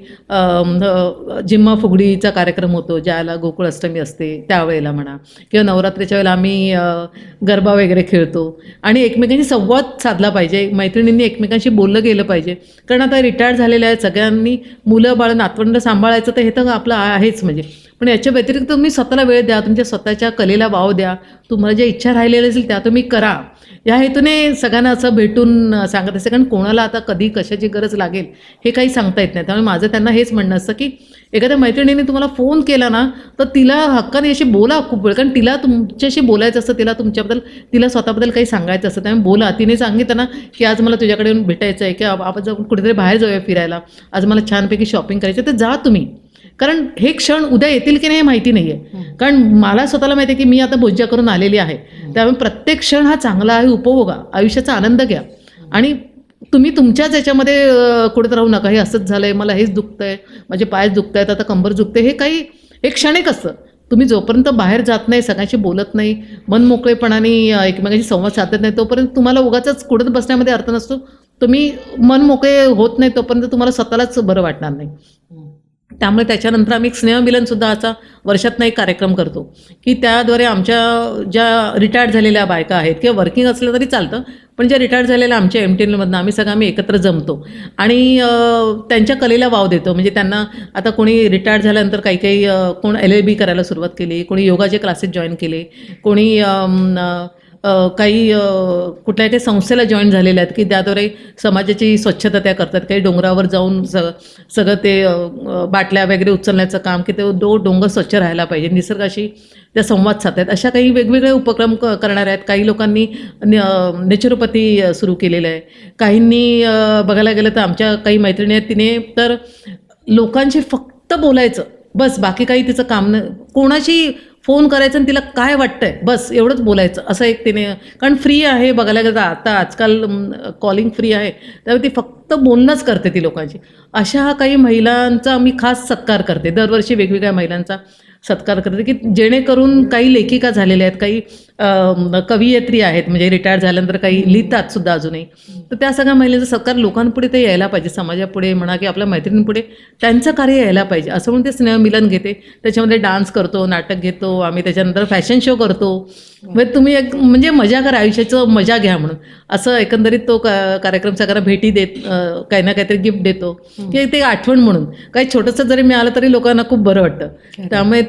जिम्मा फुगडीचा कार्यक्रम होतो, ज्याला गोकुळ अष्टमी असते त्यावेळेला म्हणा, किंवा नवरात्रीच्या वेळेला आम्ही गरबा वगैरे खेळतो. आणि एकमेकांशी संवाद साधला पाहिजे, मैत्रिणींनी एकमेकांशी बोललं गेलं पाहिजे. कारण आता रिटायर्ड झालेले आहेत, सगळ्यांनी मुलं बाळ नातवंड सांभाळायचं तर हे तर आपलं आहेच म्हणजे, पण याच्या व्यतिरिक्त तुम्ही स्वतःला वेळ द्या, तुमच्या स्वतःच्या कलेला वाव द्या, तुम्हाला ज्या इच्छा राहिलेल्या असेल त्या तुम्ही करा. या हेतूने सगळ्यांना असं भेटून सांगत असते, कारण कोणाला आता कधी कशाची गरज लागेल हे काही सांगता येत नाही. त्यामुळे माझं त्यांना हेच म्हणणं असतं की एखाद्या मैत्रिणीने तुम्हाला फोन केला ना तर तिला हक्काने अशी बोला खूप वेळ, कारण तिला तुमच्याशी बोलायचं असतं, तिला तुमच्याबद्दल, तिला स्वतःबद्दल काही सांगायचं असतं. त्यामुळे बोला. तिने सांगितलं ना की आज मला तुझ्याकडे येऊन भेटायचं आहे, की आपण जाऊन कुठेतरी बाहेर जाऊया फिरायला, आज मला छानपैकी शॉपिंग करायचं, तर जा तुम्ही. कारण हे क्षण उद्या येतील की नाही हे माहिती नाही आहे. कारण मला स्वतःला माहिती आहे की मी आता बोज्जा करून आलेली आहे, त्यामुळे प्रत्येक क्षण हा चांगला आहे, उपभोगा, आयुष्याचा आनंद घ्या. आणि तुम्ही तुमच्याच याच्यामध्ये कुठेच राहू नका, हे असंच झालं आहे, मला हेच दुखतं आहे, माझे पाय दुखत आहेत, आता कंबर दुखते, हे काही एक क्षणिक असतं. तुम्ही जोपर्यंत बाहेर जात नाही, सगळ्यांशी बोलत नाही, मन मोकळेपणाने एकमेकांशी संवाद साधत नाही, तोपर्यंत तुम्हाला उगाचच कुठत बसण्यामध्ये अर्थ नसतो. तुम्ही मन मोकळे होत नाही तोपर्यंत तुम्हाला स्वतःलाच बरं वाटणार नाही. त्यामुळे त्याच्यानंतर आम्ही एक स्नेहमिलनसुद्धा असा वर्षातनं एक कार्यक्रम करतो की त्याद्वारे आमच्या ज्या रिटायर्ड झालेल्या बायका आहेत किंवा वर्किंग असलं तरी चालतं, पण ज्या रिटायर्ड झालेल्या आमच्या MTNLमधनं आम्ही एकत्र जमतो आणि त्यांच्या कलेला वाव देतो. म्हणजे त्यांना आता कोणी रिटायर्ड झाल्यानंतर काही कोण LLB करायला सुरुवात केली, कोणी योगाचे क्लासेस जॉईन केले, कोणी काही कुठल्या काही संस्थेला जॉईन झालेल्या आहेत की त्याद्वारे समाजाची स्वच्छता त्या करतात. काही डोंगरावर जाऊन सगळं ते बाटल्या वगैरे उचलण्याचं काम, की ते डोंगर स्वच्छ राहायला पाहिजे, निसर्गाशी त्या संवाद साधतात. अशा काही वेगवेगळे उपक्रम करणार आहेत. काही लोकांनी नेचरोपॅथी सुरू केलेलं आहे. काहींनी बघायला गेलं तर आमच्या काही मैत्रिणी आहेत, तिने तर लोकांशी फक्त बोलायचं बस, बाकी काही तिचं काम नाही. कोणाशी फोन करायचं आणि तिला काय वाटतंय बस एवढंच बोलायचं, असं एक तिने, कारण फ्री आहे बघायला गेलं आता आजकाल कॉलिंग फ्री आहे, त्यामुळे ती फक्त बोलणंच करते ती लोकांची. अशा काही महिलांचा मी खास सत्कार करते, दरवर्षी वेगवेगळ्या महिलांचा सत्कार करते की जेणेकरून काही लेखिका झालेल्या आहेत, काही कवयित्री आहेत, म्हणजे रिटायर झाल्यानंतर काही लिहितात सुद्धा अजूनही, तर त्या सगळ्या महिलांचा सत्कार लोकांपुढे ते यायला पाहिजे, समाजापुढे म्हणा की आपल्या मैत्रिणींपुढे त्यांचं कार्य यायला पाहिजे, असं म्हणून ते स्नेहमिलन घेते. त्याच्यामध्ये डान्स करतो, नाटक घेतो आम्ही, त्याच्यानंतर फॅशन शो करतो. म्हणजे तुम्ही एक म्हणजे मजा करा, आयुष्याचं मजा घ्या म्हणून असं एकंदरीत तो कार्यक्रम सगळ्यांना भेटी देत, काही ना काहीतरी गिफ्ट देतो की ते आठवण म्हणून काही छोटंसं जरी मिळालं तरी लोकांना खूप बरं वाटतं. त्यामुळे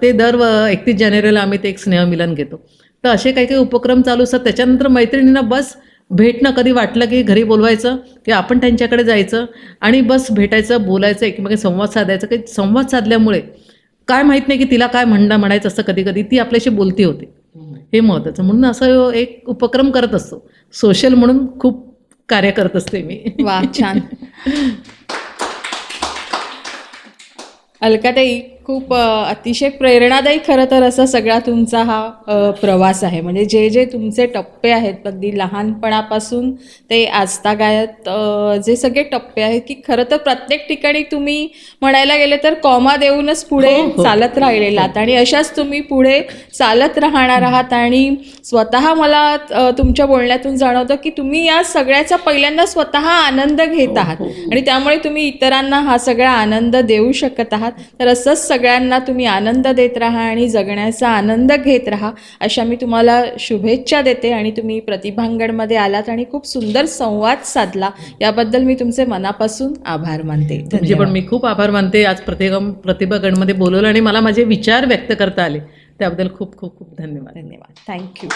ते दर 31 जानेवारीला आम्ही ते एक स्नेहमिलन घेतो. तर असे काही काही उपक्रम चालू असतात. त्याच्यानंतर मैत्रिणींना बस भेटणं, कधी वाटलं की घरी बोलवायचं की आपण त्यांच्याकडे जायचं आणि बस भेटायचं, बोलायचं, एकमेकांशी संवाद साधायचं. काही संवाद साधल्यामुळे काय माहीत नाही की तिला काय म्हणायचं असतं, कधी कधी ती आपल्याशी बोलती होते, हे महत्त्वाचं. म्हणून असं एक उपक्रम करत असतो, सोशल म्हणून खूप कार्य करत असते मी. वा, छान. अलकाताई, खूप अतिशय प्रेरणादायी खरं तर असा सगळा तुमचा हा प्रवास आहे. म्हणजे जे जे तुमचे टप्पे आहेत, अगदी लहानपणापासून ते आजतागायत जे सगळे टप्पे आहेत, की खरं तर प्रत्येक ठिकाणी तुम्ही म्हणायला गेले तर कॉमा देऊनच पुढे चालत राहिलेलात आणि अशाच तुम्ही पुढे चालत राहणार आहात. आणि स्वतः मला तुमच्या बोलण्यातून जाणवतं की तुम्ही या सगळ्याचा पहिल्यांदा स्वतः आनंद घेत आहात आणि त्यामुळे तुम्ही इतरांना हा सगळा आनंद देऊ शकत आहात. तर असंच सगळ्यांना तुम्ही आनंद देत राहा आणि जगण्याचा आनंद घेत राहा, अशा मी तुम्हाला शुभेच्छा देते. आणि तुम्ही प्रतिभांगणमध्ये आलात आणि खूप सुंदर संवाद साधला, याबद्दल मी तुमचे मनापासून आभार मानते. तुमचे पण मी खूप आभार मानते. आज प्रतिभागणमध्ये बोलवलं आणि मला माझे विचार व्यक्त करता आले, त्याबद्दल खूप खूप खूप धन्यवाद. धन्यवाद. थँक्यू.